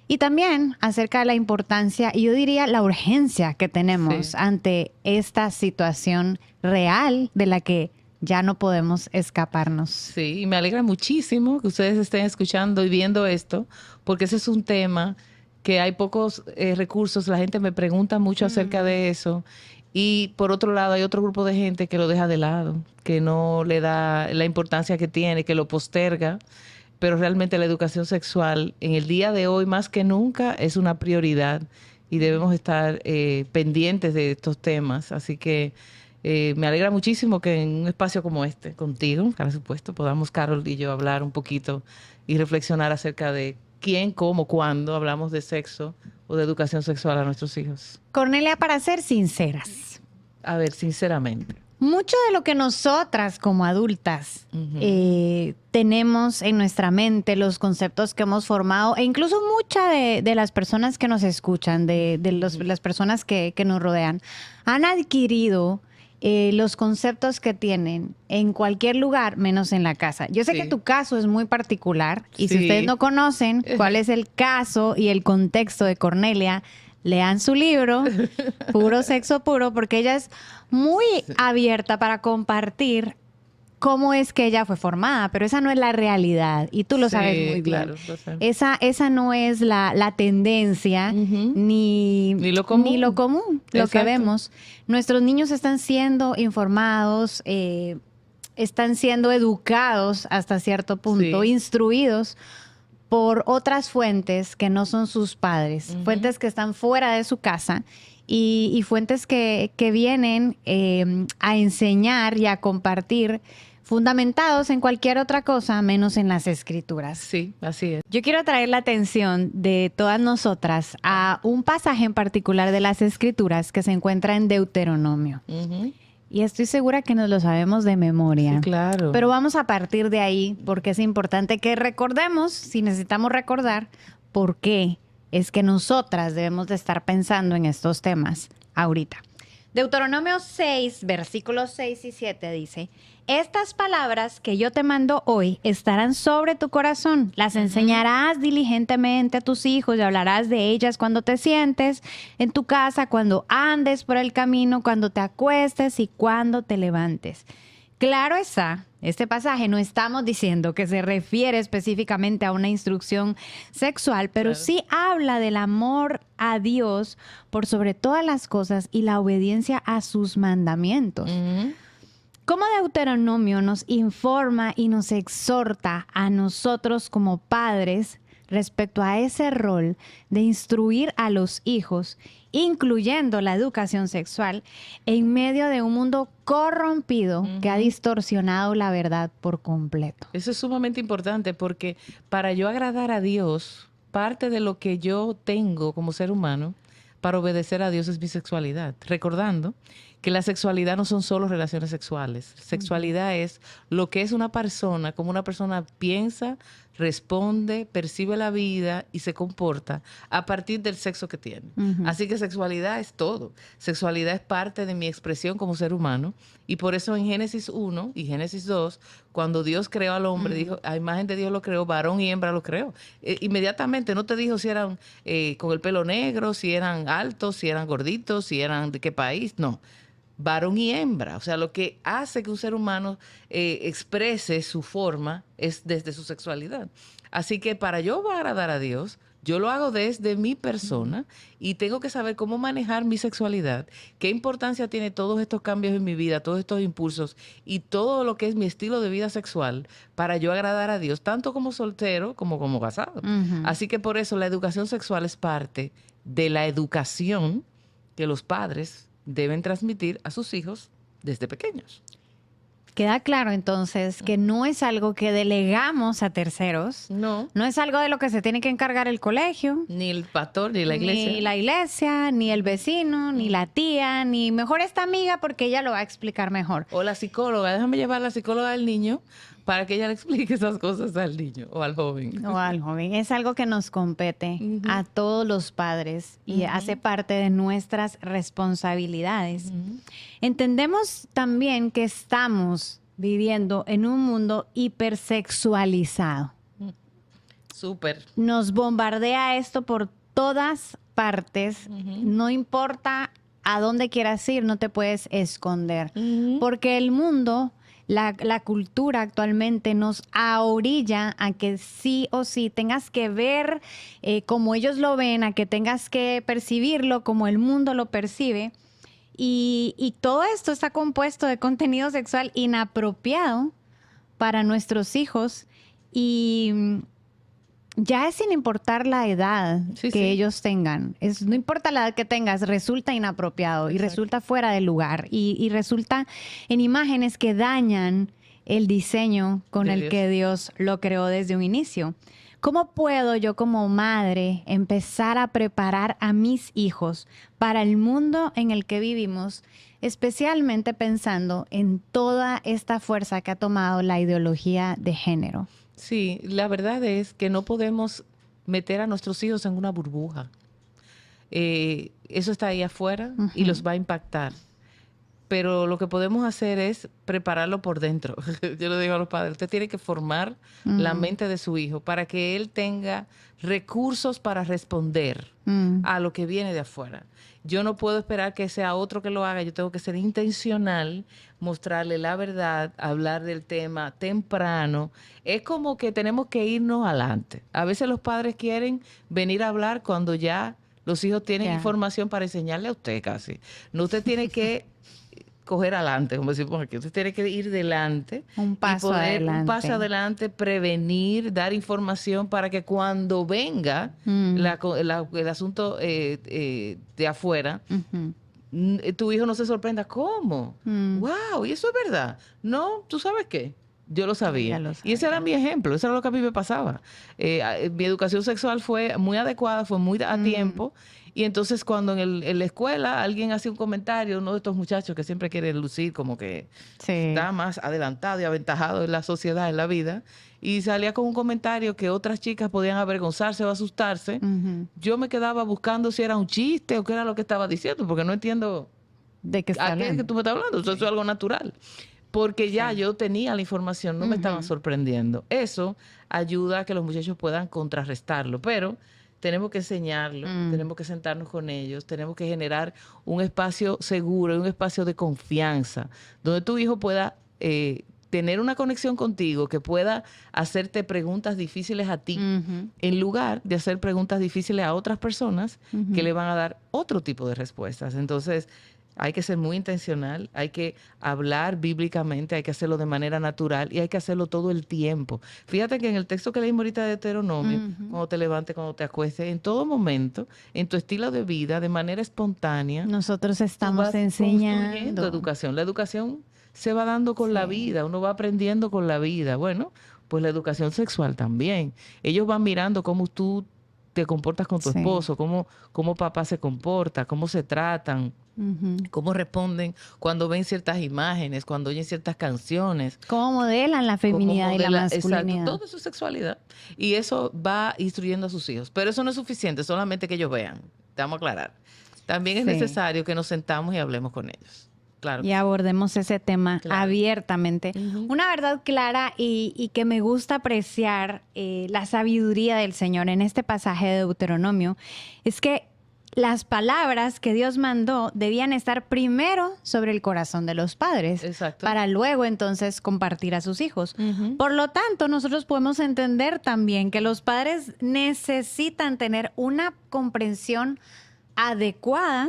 y también acerca de la importancia y yo diría la urgencia que tenemos ante esta situación real de la que ya no podemos escaparnos. Sí, y me alegra muchísimo que ustedes estén escuchando y viendo esto, porque ese es un tema que hay pocos recursos, la gente me pregunta mucho acerca de eso. Y por otro lado hay otro grupo de gente que lo deja de lado, que no le da la importancia que tiene, que lo posterga. Pero realmente la educación sexual en el día de hoy más que nunca es una prioridad y debemos estar pendientes de estos temas. Así que me alegra muchísimo que en un espacio como este, contigo, por supuesto, podamos Carol y yo hablar un poquito y reflexionar acerca de quién, cómo, cuándo hablamos de sexo o de educación sexual a nuestros hijos. Cornelia, para ser sinceras. A ver, sinceramente. Mucho de lo que nosotras como adultas tenemos en nuestra mente, los conceptos que hemos formado, e incluso muchas de las personas que nos escuchan, las personas que nos rodean, han adquirido los conceptos que tienen en cualquier lugar, menos en la casa. Yo sé que tu caso es muy particular y si ustedes no conocen cuál es el caso y el contexto de Cornelia, lean su libro, Puro Sexo Puro, porque ella es muy abierta para compartir cómo es que ella fue formada, pero esa no es la realidad y tú lo sabes muy bien. Claro, lo sé. Esa no es la tendencia ni lo común, lo que vemos. Nuestros niños están siendo informados, están siendo educados hasta cierto punto, instruidos por otras fuentes que no son sus padres, fuentes que están fuera de su casa y fuentes que vienen a enseñar y a compartir fundamentados en cualquier otra cosa menos en las escrituras. Sí, así es. Yo quiero traer la atención de todas nosotras a un pasaje en particular de las escrituras que se encuentra en Deuteronomio. Y estoy segura que nos lo sabemos de memoria. Sí, claro. Pero vamos a partir de ahí porque es importante que recordemos, si necesitamos recordar, por qué es que nosotras debemos de estar pensando en estos temas ahorita. Deuteronomio 6, versículos 6 y 7 dice: estas palabras que yo te mando hoy estarán sobre tu corazón. Las enseñarás diligentemente a tus hijos y hablarás de ellas cuando te sientes en tu casa, cuando andes por el camino, cuando te acuestes y cuando te levantes. Claro está, este pasaje no estamos diciendo que se refiere específicamente a una instrucción sexual, pero sí habla del amor a Dios por sobre todas las cosas y la obediencia a sus mandamientos. Cómo Deuteronomio nos informa y nos exhorta a nosotros como padres respecto a ese rol de instruir a los hijos, incluyendo la educación sexual, en medio de un mundo corrompido que ha distorsionado la verdad por completo. Eso es sumamente importante porque para yo agradar a Dios, parte de lo que yo tengo como ser humano para obedecer a Dios es mi sexualidad. Recordando que la sexualidad no son solo relaciones sexuales. Sexualidad es lo que es una persona, como una persona piensa, responde, percibe la vida y se comporta a partir del sexo que tiene. Así que sexualidad es todo. Sexualidad es parte de mi expresión como ser humano. Y por eso en Génesis 1 y Génesis 2, cuando Dios creó al hombre, dijo, a imagen de Dios lo creó, varón y hembra lo creó. Inmediatamente no te dijo si eran con el pelo negro, si eran altos, si eran gorditos, si eran de qué país, no. Varón y hembra. O sea, lo que hace que un ser humano exprese su forma es desde su sexualidad. Así que para yo agradar a Dios, yo lo hago desde mi persona y tengo que saber cómo manejar mi sexualidad, qué importancia tiene todos estos cambios en mi vida, todos estos impulsos y todo lo que es mi estilo de vida sexual para yo agradar a Dios, tanto como soltero como como casado. Así que por eso la educación sexual es parte de la educación que los padres deben transmitir a sus hijos desde pequeños. Queda claro entonces que no es algo que delegamos a terceros. No. No es algo de lo que se tiene que encargar el colegio. Ni el pastor, ni la iglesia. Ni la iglesia, ni el vecino, ni la tía, ni mejor esta amiga porque ella lo va a explicar mejor. O la psicóloga. Déjame llevar a la psicóloga del niño para que ella le explique esas cosas al niño o al joven. O al joven. Es algo que nos compete a todos los padres y hace parte de nuestras responsabilidades. Entendemos también que estamos viviendo en un mundo hipersexualizado. Súper. Nos bombardea esto por todas partes. No importa a dónde quieras ir, no te puedes esconder. Porque el mundo... La cultura actualmente nos ahorilla a que sí o sí tengas que ver como ellos lo ven, a que tengas que percibirlo como el mundo lo percibe. Y todo esto está compuesto de contenido sexual inapropiado para nuestros hijos y ya es sin importar la edad que ellos tengan. No importa la edad que tengas, resulta inapropiado y resulta fuera de lugar y resulta en imágenes que dañan el diseño con el que Dios lo creó desde un inicio. ¿Cómo puedo yo como madre empezar a preparar a mis hijos para el mundo en el que vivimos, especialmente pensando en toda esta fuerza que ha tomado la ideología de género? Sí, la verdad es que no podemos meter a nuestros hijos en una burbuja. Eso está ahí afuera y los va a impactar. pero lo que podemos hacer es prepararlo por dentro. Yo le digo a los padres, usted tiene que formar la mente de su hijo para que él tenga recursos para responder a lo que viene de afuera. Yo no puedo esperar que sea otro que lo haga, yo tengo que ser intencional, mostrarle la verdad, hablar del tema temprano. Es como que tenemos que irnos adelante. A veces los padres quieren venir a hablar cuando ya los hijos tienen información para enseñarle a usted casi. No, usted tiene que coger adelante, como decimos aquí. Usted tiene que ir delante. Un paso adelante. Un paso adelante, prevenir, dar información para que cuando venga el asunto de afuera, tu hijo no se sorprenda. ¿Cómo? ¡Wow! ¿Y eso es verdad? No, ¿tú sabes qué? Yo lo sabía. Y ese era mi ejemplo, eso era lo que a mí me pasaba. Mi educación sexual fue muy adecuada, fue muy a tiempo. Y entonces cuando en la escuela alguien hacía un comentario, uno de estos muchachos que siempre quiere lucir como que está más adelantado y aventajado en la sociedad, en la vida, y salía con un comentario que otras chicas podían avergonzarse o asustarse, yo me quedaba buscando si era un chiste o qué era lo que estaba diciendo, porque no entiendo de qué está a qué es que tú me estás hablando. Eso es algo natural. Porque ya yo tenía la información, no me estaban sorprendiendo. Eso ayuda a que los muchachos puedan contrarrestarlo, pero tenemos que enseñarlo, tenemos que sentarnos con ellos, tenemos que generar un espacio seguro, un espacio de confianza, donde tu hijo pueda tener una conexión contigo, que pueda hacerte preguntas difíciles a ti, en lugar de hacer preguntas difíciles a otras personas que le van a dar otro tipo de respuestas. Entonces, hay que ser muy intencional, hay que hablar bíblicamente, hay que hacerlo de manera natural y hay que hacerlo todo el tiempo. Fíjate que en el texto que leímos ahorita de Deuteronomio, cuando te levantes, cuando te acuestes, en todo momento, en tu estilo de vida, de manera espontánea, nosotros estamos enseñando educación. La educación se va dando con la vida, uno va aprendiendo con la vida. Bueno, pues la educación sexual también. Ellos van mirando cómo tú te comportas con tu esposo, cómo papá se comporta, cómo se tratan, cómo responden cuando ven ciertas imágenes, cuando oyen ciertas canciones. Cómo modelan la feminidad y la masculinidad. Exacto, todo eso es sexualidad. Y eso va instruyendo a sus hijos. Pero eso no es suficiente, solamente que ellos vean. Te vamos a aclarar. También es necesario que nos sentamos y hablemos con ellos. Claro. Y abordemos ese tema abiertamente. Una verdad clara y que me gusta apreciar la sabiduría del Señor en este pasaje de Deuteronomio es que las palabras que Dios mandó debían estar primero sobre el corazón de los padres, para luego entonces compartir a sus hijos. Por lo tanto, nosotros podemos entender también que los padres necesitan tener una comprensión adecuada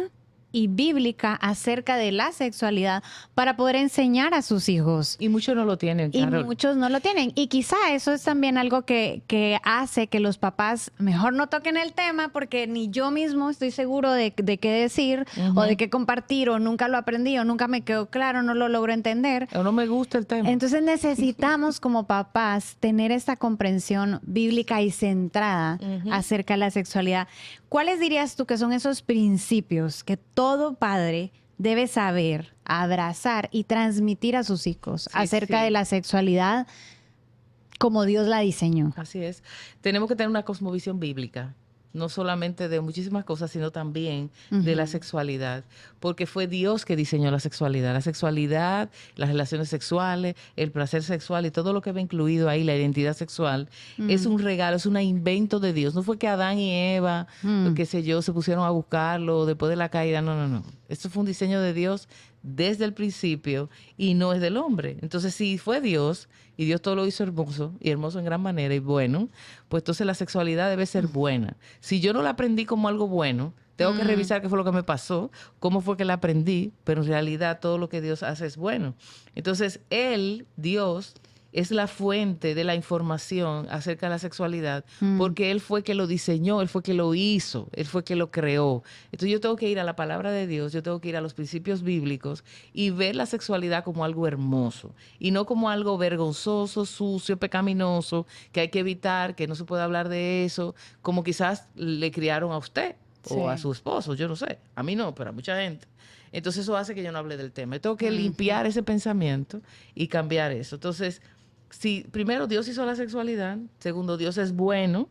y bíblica acerca de la sexualidad para poder enseñar a sus hijos. Y muchos no lo tienen, Carol. Y muchos no lo tienen. Y quizá eso es también algo que hace que los papás mejor no toquen el tema porque ni yo mismo estoy seguro de qué decir o de qué compartir o nunca lo aprendí o nunca me quedó claro, no lo logro entender. O no me gusta el tema. Entonces necesitamos como papás tener esta comprensión bíblica y centrada acerca de la sexualidad. ¿Cuáles dirías tú que son esos principios que todo padre debe saber, abrazar y transmitir a sus hijos acerca de la sexualidad como Dios la diseñó? Así es. Tenemos que tener una cosmovisión bíblica, no solamente de muchísimas cosas, sino también de la sexualidad, porque fue Dios que diseñó la sexualidad, las relaciones sexuales, el placer sexual y todo lo que va incluido ahí, la identidad sexual, es un regalo, es un invento de Dios. No fue que Adán y Eva, qué sé yo, se pusieron a buscarlo después de la caída, no. Esto fue un diseño de Dios desde el principio y no es del hombre. Entonces, si fue Dios y Dios todo lo hizo hermoso y hermoso en gran manera y bueno, pues entonces la sexualidad debe ser buena. Si yo no la aprendí como algo bueno, tengo que revisar qué fue lo que me pasó, cómo fue que la aprendí, pero en realidad todo lo que Dios hace es bueno. Entonces, Dios, es la fuente de la información acerca de la sexualidad, porque Él fue que lo diseñó, Él fue que lo hizo, Él fue que lo creó. Entonces yo tengo que ir a la palabra de Dios, yo tengo que ir a los principios bíblicos y ver la sexualidad como algo hermoso y no como algo vergonzoso, sucio, pecaminoso, que hay que evitar, que no se puede hablar de eso, como quizás le criaron a usted o a su esposo, yo no sé, a mí no, pero a mucha gente. Entonces eso hace que yo no hable del tema. Yo tengo que limpiar ese pensamiento y cambiar eso. Entonces, primero, Dios hizo la sexualidad. Segundo, Dios es bueno.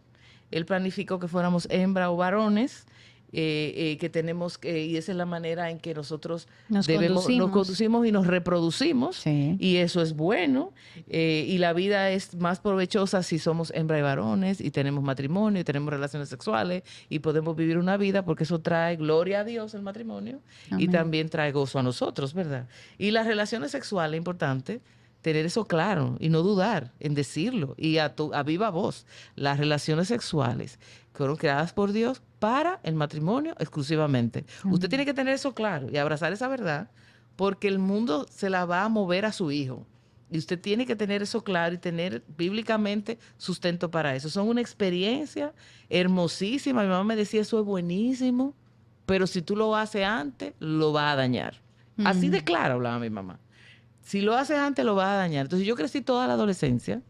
Él planificó que fuéramos hembra o varones. que tenemos, y esa es la manera en que nosotros Nos conducimos y nos reproducimos, Sí. y eso es bueno, y la vida es más provechosa si somos hembra y varones, y tenemos matrimonio, y tenemos relaciones sexuales, y podemos vivir una vida, porque eso trae gloria a Dios, el matrimonio, y Amén. también trae gozo a nosotros, ¿verdad? Y las relaciones sexuales, es importante tener eso claro y no dudar en decirlo, y a viva voz. Las relaciones sexuales fueron creadas por Dios para el matrimonio exclusivamente. Usted tiene que tener eso claro y abrazar esa verdad, porque el mundo se la va a mover a su hijo. Y usted tiene que tener eso claro y tener bíblicamente sustento para eso. Son una experiencia hermosísima. Mi mamá me decía, eso es buenísimo, pero si tú lo haces antes, lo va a dañar. Así de claro hablaba mi mamá. Si lo haces antes, lo va a dañar. Entonces yo crecí toda la adolescencia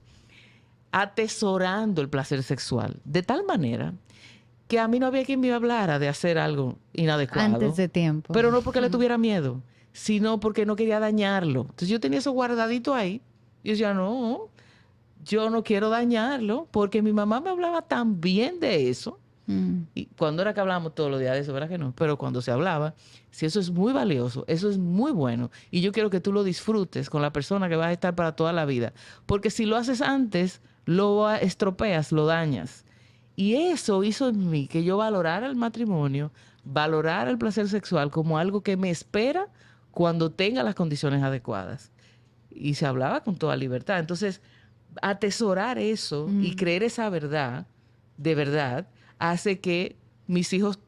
atesorando el placer sexual, de tal manera que a mí no había quien me hablara de hacer algo inadecuado. Antes de tiempo. Pero no porque le tuviera miedo, sino porque no quería dañarlo. Entonces yo tenía eso guardadito ahí. Y yo decía, no, yo no quiero dañarlo, porque mi mamá me hablaba tan bien de eso. Y cuando era que hablábamos todos los días de eso, ¿verdad que no? Pero cuando se hablaba, si eso es muy valioso, eso es muy bueno. Y yo quiero que tú lo disfrutes con la persona que vas a estar para toda la vida. Porque si lo haces antes, lo estropeas, lo dañas. Y eso hizo en mí que yo valorara el matrimonio, valorara el placer sexual como algo que me espera cuando tenga las condiciones adecuadas. Y se hablaba con toda libertad. Entonces, atesorar eso y creer esa verdad, de verdad, hace que mis hijos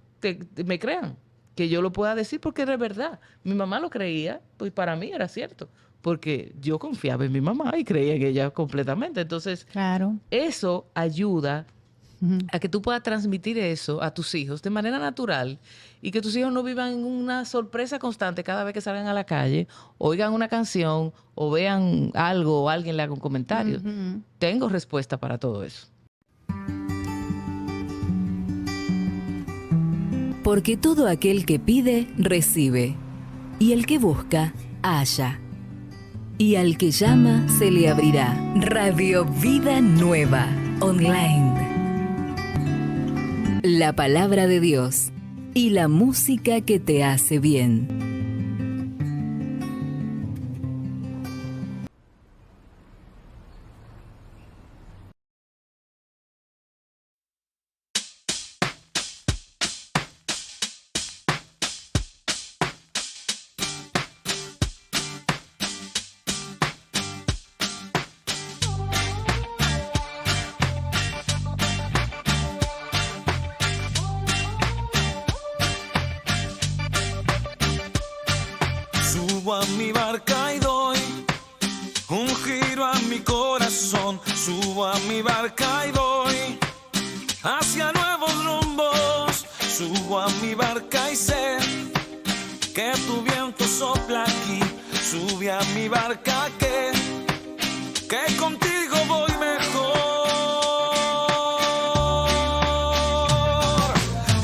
me crean, que yo lo pueda decir porque es verdad. Mi mamá lo creía, pues para mí era cierto, porque yo confiaba en mi mamá y creía en ella completamente. Entonces, Claro. eso ayuda a que tú puedas transmitir eso a tus hijos de manera natural y que tus hijos no vivan en una sorpresa constante cada vez que salgan a la calle, oigan una canción o vean algo o alguien le haga un comentario. Tengo respuesta para todo eso. Porque todo aquel que pide, recibe, y el que busca, halla. Y al que llama, se le abrirá. Radio Vida Nueva, online. La palabra de Dios y la música que te hace bien. Subo a mi barca y doy un giro a mi corazón. Subo a mi barca y voy hacia nuevos rumbos. Subo a mi barca y sé que tu viento sopla aquí. Sube a mi barca que contigo voy mejor.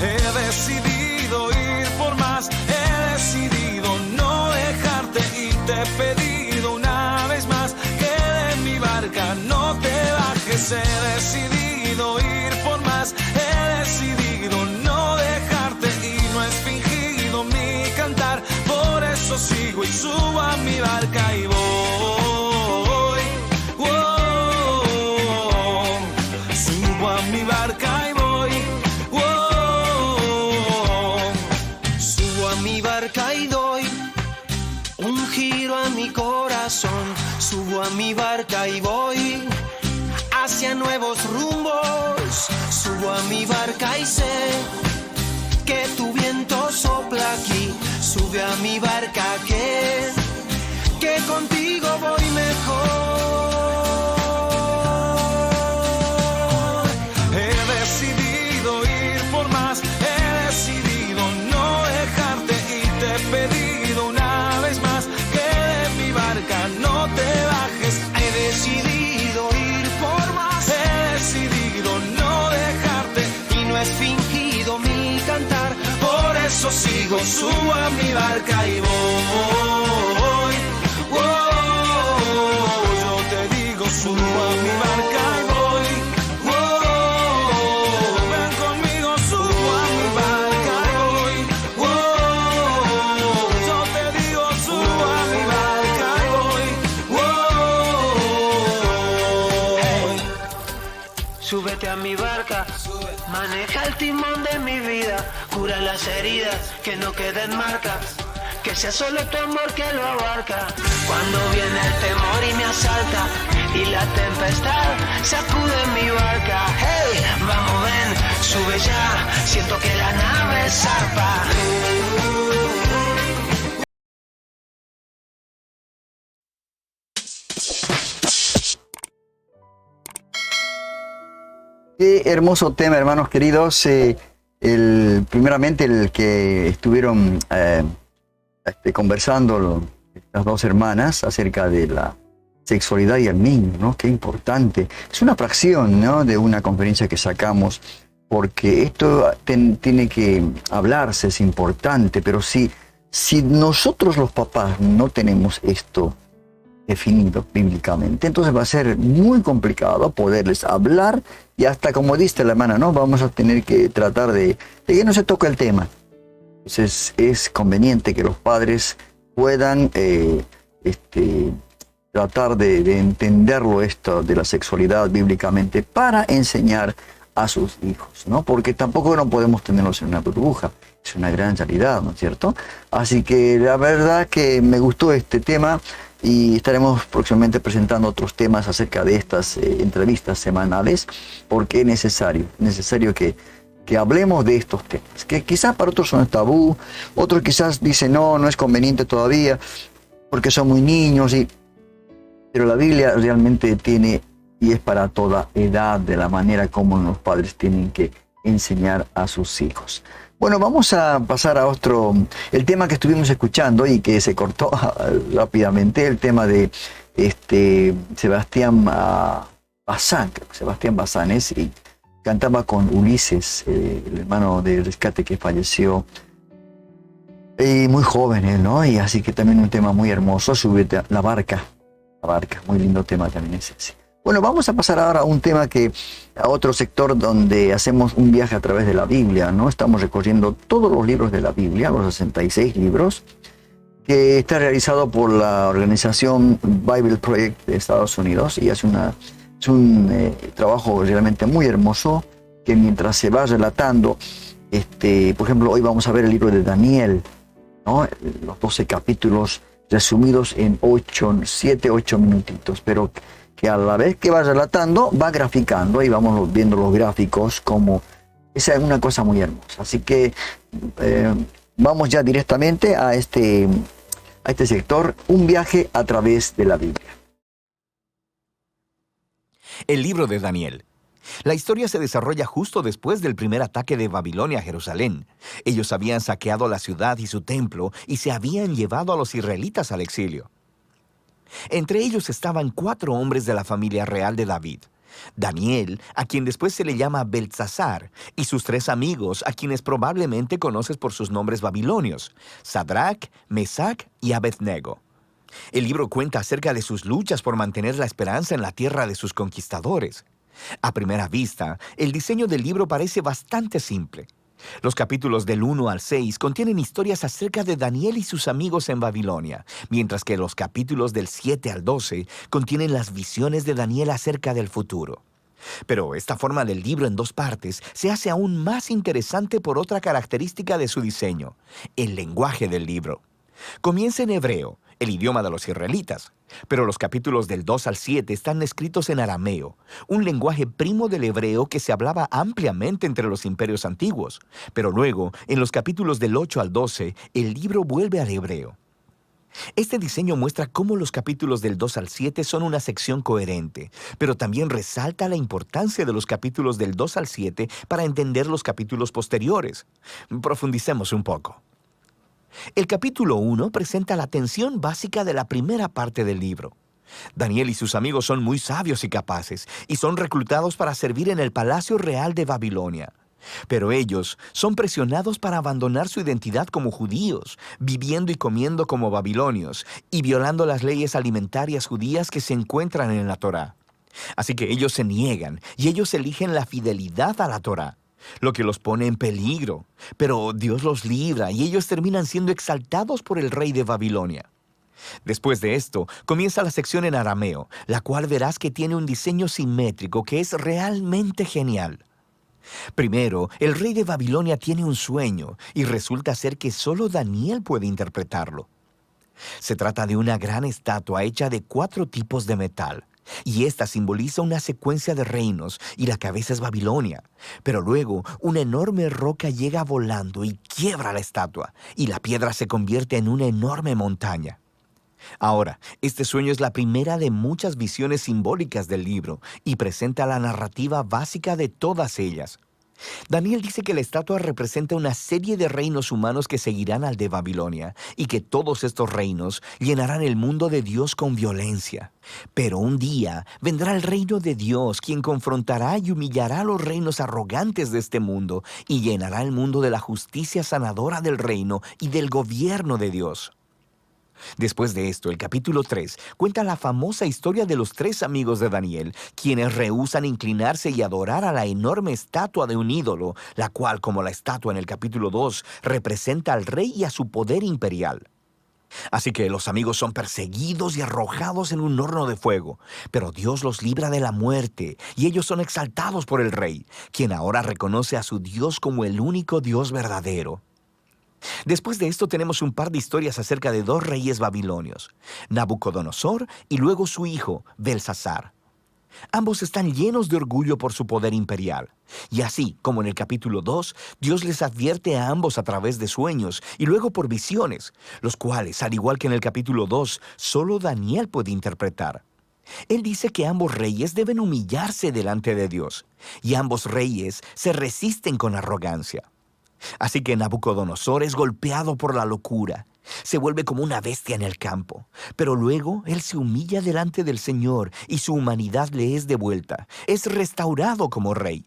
He decidido ir por más, he decidido no dejarte y te he pedido una vez más que de mi barca no te bajes. He decidido ir por más, he decidido no dejarte y no es fingido mi cantar. Por eso sigo y subo a mi barca y voy. Subo a mi barca y voy. Subo a mi barca y doy un giro a mi corazón. Subo a mi barca y voy hacia nuevos rumbos. Subo a mi barca y sé que tu viento sopla aquí. Sube a mi barca que contigo voy mejor. He decidido ir por más, he decidido no dejarte y te he pedido una vez más que de mi barca no te bajes. He decidido ir por más, he decidido no dejarte y no es fingido mi cantar. Por eso sigo, subo a mi barca y voy. Yo te digo, subo a mi barca y voy. Ven conmigo, subo a mi barca y súbete a mi barca. Maneja el timón de mi vida, cura las heridas, que no queden marcas. Que sea solo tu amor que lo abarca. Cuando viene el temor y me asalta y la tempestad sacude mi barca. Hey, vamos ven, sube ya, siento que la nave zarpa. Qué hermoso tema, hermanos queridos. Primeramente el que estuvieron conversando las dos hermanas acerca de la sexualidad y el niño, ¿no? Qué importante. Es una fracción, ¿no?, de una conferencia que sacamos, porque esto tiene que hablarse, es importante, pero si nosotros los papás no tenemos esto definido bíblicamente, entonces va a ser muy complicado poderles hablar, y hasta, como dice la hermana, ¿no?, vamos a tener que tratar de que no se toque el tema. Entonces es conveniente que los padres puedan tratar de entenderlo, esto de la sexualidad bíblicamente, para enseñar a sus hijos, ¿no? Porque tampoco no podemos tenerlos en una burbuja, es una gran realidad, ¿no es cierto? Así que la verdad que me gustó este tema, y estaremos próximamente presentando otros temas acerca de estas entrevistas semanales, porque es necesario que hablemos de estos temas, que quizás para otros son tabú, otros quizás dicen no es conveniente todavía, porque son muy niños, pero la Biblia realmente tiene, y es para toda edad, de la manera como los padres tienen que enseñar a sus hijos. Bueno, vamos a pasar a el tema que estuvimos escuchando y que se cortó rápidamente, el tema de Sebastián Bazán, Sebastián Bazanes, y cantaba con Ulises, el hermano de rescate que falleció, y muy joven él, ¿no? Y así que también un tema muy hermoso, Súbete a la barca, muy lindo tema también ese. Sí. Bueno, vamos a pasar ahora a otro sector donde hacemos un viaje a través de la Biblia, ¿no? Estamos recorriendo todos los libros de la Biblia, los 66 libros, que está realizado por la organización Bible Project de Estados Unidos, y es un trabajo realmente muy hermoso, que mientras se va relatando, por ejemplo, hoy vamos a ver el libro de Daniel, ¿no? Los 12 capítulos resumidos en 7-8 minutitos, pero que a la vez que va relatando, va graficando, y vamos viendo los gráficos, como esa es una cosa muy hermosa. Así que vamos ya directamente a este sector, un viaje a través de la Biblia. El libro de Daniel. La historia se desarrolla justo después del primer ataque de Babilonia a Jerusalén. Ellos habían saqueado la ciudad y su templo, y se habían llevado a los israelitas al exilio. Entre ellos estaban 4 hombres de la familia real de David: Daniel, a quien después se le llama Beltsasar, y sus 3 amigos, a quienes probablemente conoces por sus nombres babilonios: Sadrach, Mesac y Abednego. El libro cuenta acerca de sus luchas por mantener la esperanza en la tierra de sus conquistadores. A primera vista, el diseño del libro parece bastante simple. Los capítulos del 1 al 6 contienen historias acerca de Daniel y sus amigos en Babilonia, mientras que los capítulos del 7 al 12 contienen las visiones de Daniel acerca del futuro. Pero esta forma del libro en 2 partes se hace aún más interesante por otra característica de su diseño: el lenguaje del libro. Comienza en hebreo, el idioma de los israelitas, pero los capítulos del 2 al 7 están escritos en arameo, un lenguaje primo del hebreo que se hablaba ampliamente entre los imperios antiguos. Pero luego, en los capítulos del 8 al 12, el libro vuelve al hebreo. Este diseño muestra cómo los capítulos del 2 al 7 son una sección coherente, pero también resalta la importancia de los capítulos del 2 al 7 para entender los capítulos posteriores. Profundicemos un poco. El capítulo 1 presenta la tensión básica de la primera parte del libro. Daniel y sus amigos son muy sabios y capaces, y son reclutados para servir en el palacio real de Babilonia. Pero ellos son presionados para abandonar su identidad como judíos, viviendo y comiendo como babilonios, y violando las leyes alimentarias judías que se encuentran en la Torá. Así que ellos se niegan, y ellos eligen la fidelidad a la Torá, lo que los pone en peligro. Pero Dios los libra, y ellos terminan siendo exaltados por el rey de Babilonia. Después de esto, comienza la sección en arameo, la cual verás que tiene un diseño simétrico que es realmente genial. Primero, el rey de Babilonia tiene un sueño y resulta ser que solo Daniel puede interpretarlo. Se trata de una gran estatua hecha de 4 tipos de metal, y esta simboliza una secuencia de reinos y la cabeza es Babilonia. Pero luego, una enorme roca llega volando y quiebra la estatua, y la piedra se convierte en una enorme montaña. Ahora, este sueño es la primera de muchas visiones simbólicas del libro y presenta la narrativa básica de todas ellas. Daniel dice que la estatua representa una serie de reinos humanos que seguirán al de Babilonia y que todos estos reinos llenarán el mundo de Dios con violencia. Pero un día vendrá el reino de Dios, quien confrontará y humillará a los reinos arrogantes de este mundo y llenará el mundo de la justicia sanadora del reino y del gobierno de Dios. Después de esto, el capítulo 3 cuenta la famosa historia de los 3 amigos de Daniel, quienes rehúsan inclinarse y adorar a la enorme estatua de un ídolo, la cual, como la estatua en el capítulo 2, representa al rey y a su poder imperial. Así que los amigos son perseguidos y arrojados en un horno de fuego, pero Dios los libra de la muerte y ellos son exaltados por el rey, quien ahora reconoce a su Dios como el único Dios verdadero. Después de esto tenemos un par de historias acerca de 2 reyes babilonios, Nabucodonosor y luego su hijo, Belsasar. Ambos están llenos de orgullo por su poder imperial. Y así como en el capítulo 2, Dios les advierte a ambos a través de sueños y luego por visiones, los cuales, al igual que en el capítulo 2, solo Daniel puede interpretar. Él dice que ambos reyes deben humillarse delante de Dios, y ambos reyes se resisten con arrogancia. Así que Nabucodonosor es golpeado por la locura. Se vuelve como una bestia en el campo. Pero luego él se humilla delante del Señor y su humanidad le es devuelta. Es restaurado como rey.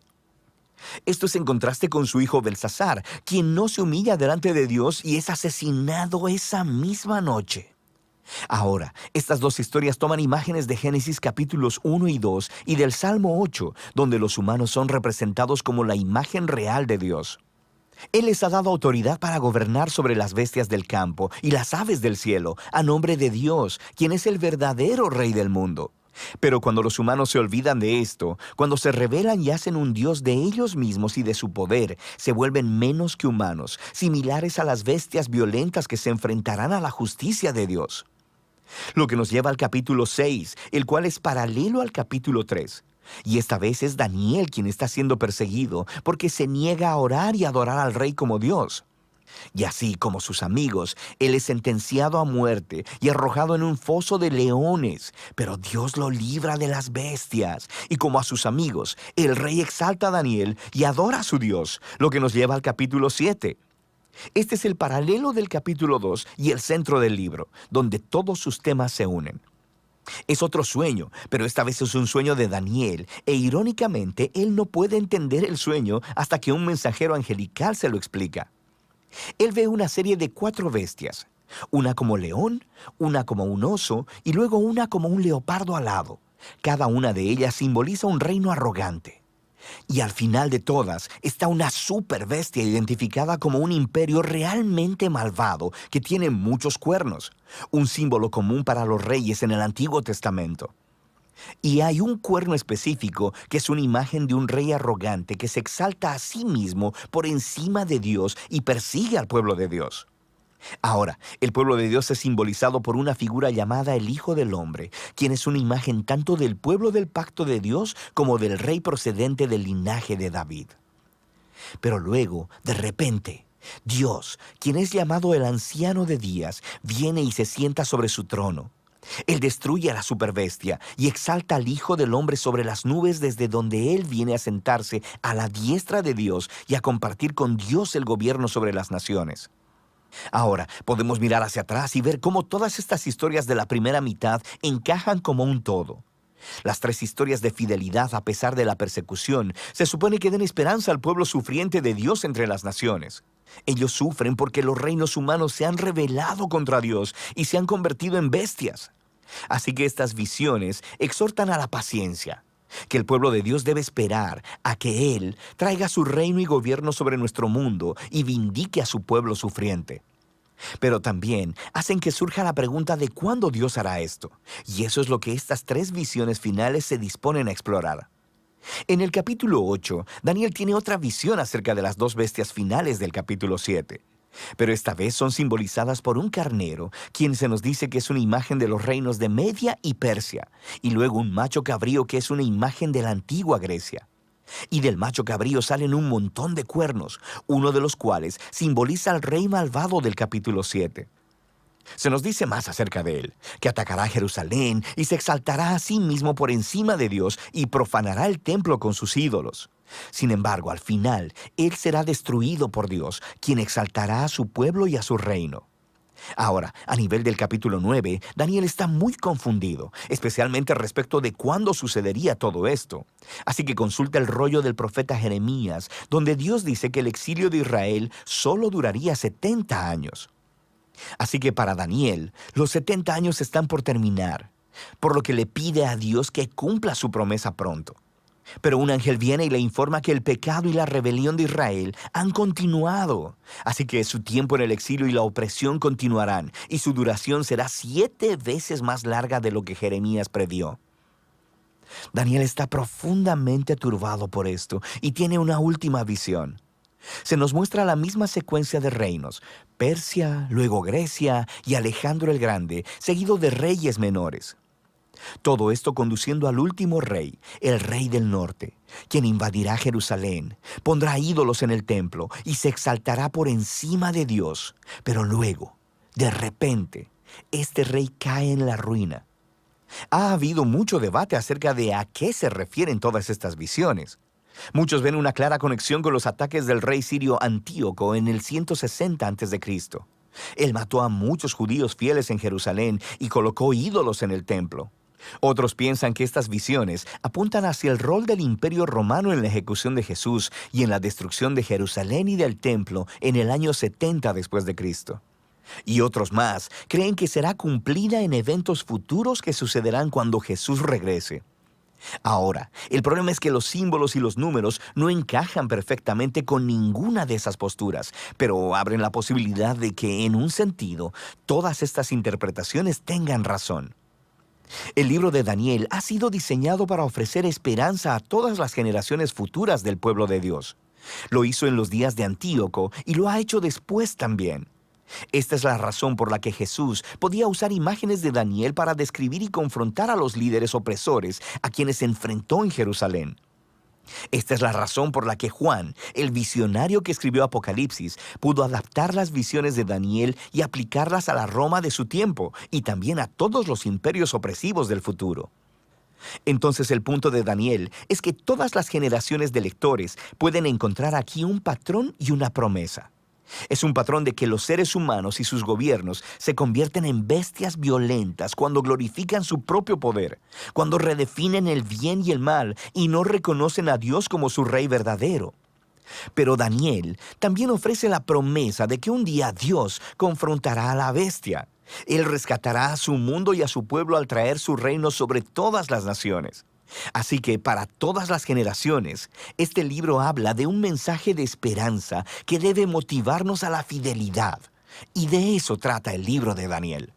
Esto es en contraste con su hijo Belsasar, quien no se humilla delante de Dios y es asesinado esa misma noche. Ahora, estas 2 historias toman imágenes de Génesis capítulos 1 y 2 y del Salmo 8, donde los humanos son representados como la imagen real de Dios. Él les ha dado autoridad para gobernar sobre las bestias del campo y las aves del cielo, a nombre de Dios, quien es el verdadero Rey del mundo. Pero cuando los humanos se olvidan de esto, cuando se rebelan y hacen un Dios de ellos mismos y de su poder, se vuelven menos que humanos, similares a las bestias violentas que se enfrentarán a la justicia de Dios. Lo que nos lleva al capítulo 6, el cual es paralelo al capítulo 3. Y esta vez es Daniel quien está siendo perseguido porque se niega a orar y adorar al rey como Dios. Y así como sus amigos, él es sentenciado a muerte y arrojado en un foso de leones, pero Dios lo libra de las bestias. Y como a sus amigos, el rey exalta a Daniel y adora a su Dios, lo que nos lleva al capítulo 7. Este es el paralelo del capítulo 2 y el centro del libro, donde todos sus temas se unen. Es otro sueño, pero esta vez es un sueño de Daniel, e irónicamente él no puede entender el sueño hasta que un mensajero angelical se lo explica. Él ve una serie de 4 bestias, una como león, una como un oso y luego una como un leopardo alado. Cada una de ellas simboliza un reino arrogante. Y al final de todas está una super bestia identificada como un imperio realmente malvado que tiene muchos cuernos, un símbolo común para los reyes en el Antiguo Testamento. Y hay un cuerno específico que es una imagen de un rey arrogante que se exalta a sí mismo por encima de Dios y persigue al pueblo de Dios. Ahora, el pueblo de Dios es simbolizado por una figura llamada el Hijo del Hombre, quien es una imagen tanto del pueblo del pacto de Dios como del rey procedente del linaje de David. Pero luego, de repente, Dios, quien es llamado el Anciano de Días, viene y se sienta sobre su trono. Él destruye a la superbestia y exalta al Hijo del Hombre sobre las nubes desde donde Él viene a sentarse a la diestra de Dios y a compartir con Dios el gobierno sobre las naciones. Ahora, podemos mirar hacia atrás y ver cómo todas estas historias de la primera mitad encajan como un todo. Las 3 historias de fidelidad a pesar de la persecución se supone que den esperanza al pueblo sufriente de Dios entre las naciones. Ellos sufren porque los reinos humanos se han rebelado contra Dios y se han convertido en bestias. Así que estas visiones exhortan a la paciencia, que el pueblo de Dios debe esperar a que Él traiga su reino y gobierno sobre nuestro mundo y vindique a su pueblo sufriente. Pero también hacen que surja la pregunta de cuándo Dios hará esto. Y eso es lo que estas 3 visiones finales se disponen a explorar. En el capítulo 8, Daniel tiene otra visión acerca de las 2 bestias finales del capítulo 7. Pero esta vez son simbolizadas por un carnero, quien se nos dice que es una imagen de los reinos de Media y Persia, y luego un macho cabrío que es una imagen de la antigua Grecia. Y del macho cabrío salen un montón de cuernos, uno de los cuales simboliza al rey malvado del capítulo 7. Se nos dice más acerca de él, que atacará a Jerusalén y se exaltará a sí mismo por encima de Dios y profanará el templo con sus ídolos. Sin embargo, al final, él será destruido por Dios, quien exaltará a su pueblo y a su reino. Ahora, a nivel del capítulo 9, Daniel está muy confundido, especialmente respecto de cuándo sucedería todo esto. Así que consulta el rollo del profeta Jeremías, donde Dios dice que el exilio de Israel solo duraría 70 años. Así que para Daniel, los 70 años están por terminar, por lo que le pide a Dios que cumpla su promesa pronto. Pero un ángel viene y le informa que el pecado y la rebelión de Israel han continuado. Así que su tiempo en el exilio y la opresión continuarán, y su duración será 7 veces más larga de lo que Jeremías previó. Daniel está profundamente turbado por esto y tiene una última visión. Se nos muestra la misma secuencia de reinos: Persia, luego Grecia y Alejandro el Grande, seguido de reyes menores. Todo esto conduciendo al último rey, el rey del norte, quien invadirá Jerusalén, pondrá ídolos en el templo y se exaltará por encima de Dios. Pero luego, de repente, este rey cae en la ruina. Ha habido mucho debate acerca de a qué se refieren todas estas visiones. Muchos ven una clara conexión con los ataques del rey sirio Antíoco en el 160 a.C. Él mató a muchos judíos fieles en Jerusalén y colocó ídolos en el templo. Otros piensan que estas visiones apuntan hacia el rol del Imperio Romano en la ejecución de Jesús y en la destrucción de Jerusalén y del templo en el año 70 después de Cristo. Y otros más creen que será cumplida en eventos futuros que sucederán cuando Jesús regrese. Ahora, el problema es que los símbolos y los números no encajan perfectamente con ninguna de esas posturas, pero abren la posibilidad de que, en un sentido, todas estas interpretaciones tengan razón. El libro de Daniel ha sido diseñado para ofrecer esperanza a todas las generaciones futuras del pueblo de Dios. Lo hizo en los días de Antíoco y lo ha hecho después también. Esta es la razón por la que Jesús podía usar imágenes de Daniel para describir y confrontar a los líderes opresores a quienes se enfrentó en Jerusalén. Esta es la razón por la que Juan, el visionario que escribió Apocalipsis, pudo adaptar las visiones de Daniel y aplicarlas a la Roma de su tiempo y también a todos los imperios opresivos del futuro. Entonces el punto de Daniel es que todas las generaciones de lectores pueden encontrar aquí un patrón y una promesa. Es un patrón de que los seres humanos y sus gobiernos se convierten en bestias violentas cuando glorifican su propio poder, cuando redefinen el bien y el mal y no reconocen a Dios como su rey verdadero. Pero Daniel también ofrece la promesa de que un día Dios confrontará a la bestia. Él rescatará a su mundo y a su pueblo al traer su reino sobre todas las naciones. Así que para todas las generaciones, este libro habla de un mensaje de esperanza que debe motivarnos a la fidelidad. Y de eso trata el libro de Daniel.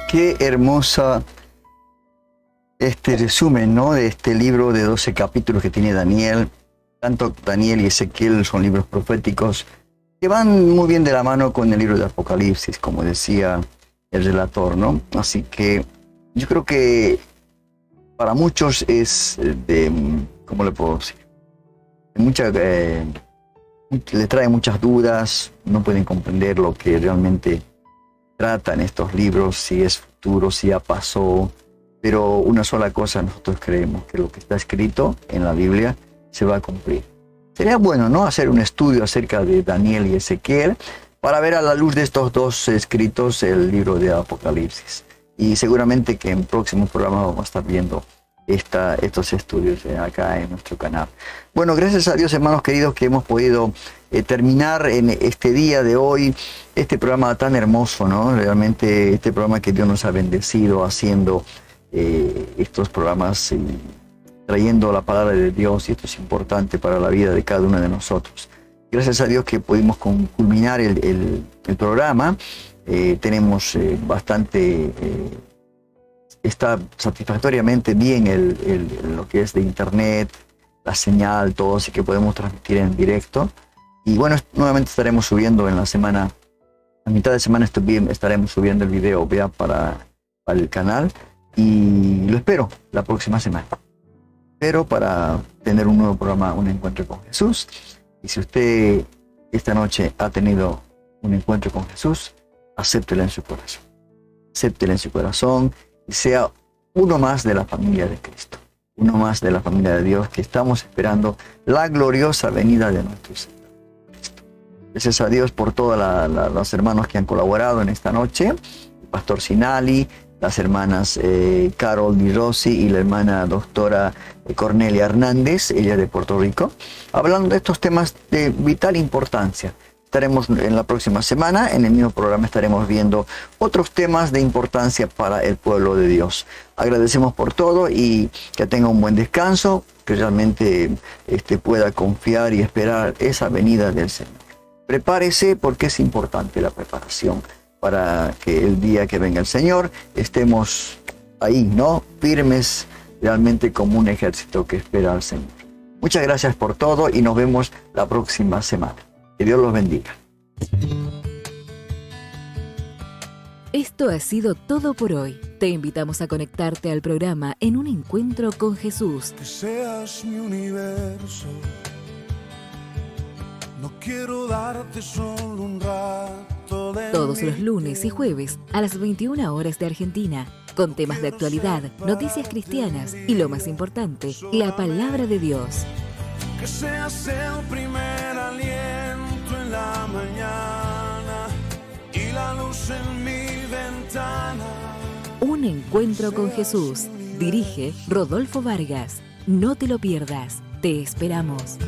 Qué hermosa resumen, ¿no?, de este libro de 12 capítulos que tiene Daniel. Tanto Daniel y Ezequiel son libros proféticos que van muy bien de la mano con el libro de Apocalipsis, como decía el relator, ¿no? Así que yo creo que para muchos es ¿cómo le puedo decir? Le trae muchas dudas, no pueden comprender lo que realmente tratan estos libros, si es futuro, si ya pasó. Pero una sola cosa nosotros creemos, que lo que está escrito en la Biblia se va a cumplir. Sería bueno, ¿no?, hacer un estudio acerca de Daniel y Ezequiel, para ver a la luz de estos dos escritos el libro de Apocalipsis. Y seguramente que en próximos programas vamos a estar viendo estos estudios acá en nuestro canal. Bueno, gracias a Dios, hermanos queridos, que hemos podido terminar en este día de hoy este programa tan hermoso, ¿no? Realmente este programa que Dios nos ha bendecido haciendo estos programas, trayendo la palabra de Dios, y esto es importante para la vida de cada uno de nosotros. Gracias a Dios que pudimos culminar el programa. Tenemos bastante... está satisfactoriamente bien lo que es de internet, la señal, todo, así que podemos transmitir en directo. Y bueno, nuevamente estaremos subiendo en la semana, a mitad de semana estaremos subiendo el video ya para el canal, y lo espero la próxima semana. Espero para tener un nuevo programa, Un Encuentro con Jesús. Y si usted esta noche ha tenido un encuentro con Jesús, acéptelo en su corazón. Acéptelo en su corazón y sea uno más de la familia de Cristo. Uno más de la familia de Dios, que estamos esperando la gloriosa venida de nuestro Señor Cristo. Gracias a Dios por todos los hermanos que han colaborado en esta noche. El pastor Sinali, las hermanas Carol Di Rossi y la hermana doctora Cornelia Hernández, ella de Puerto Rico, hablando de estos temas de vital importancia. Estaremos en la próxima semana, en el mismo programa estaremos viendo otros temas de importancia para el pueblo de Dios. Agradecemos por todo y que tenga un buen descanso, que realmente pueda confiar y esperar esa venida del Señor. Prepárese, porque es importante la preparación para que el día que venga el Señor estemos ahí, ¿no? Firmes, realmente como un ejército que espera al Señor. Muchas gracias por todo y nos vemos la próxima semana. Que Dios los bendiga. Esto ha sido todo por hoy. Te invitamos a conectarte al programa En un Encuentro con Jesús. Que seas mi universo. No quiero darte solo un rato de Todos los lunes y jueves a las 21 horas de Argentina, con temas de actualidad, noticias cristianas y, lo más importante, la palabra de Dios. Que seas el primer aliento en la mañana y la luz en mi ventana. Un Encuentro con Jesús. Dirige Rodolfo Vargas. No te lo pierdas. Te esperamos.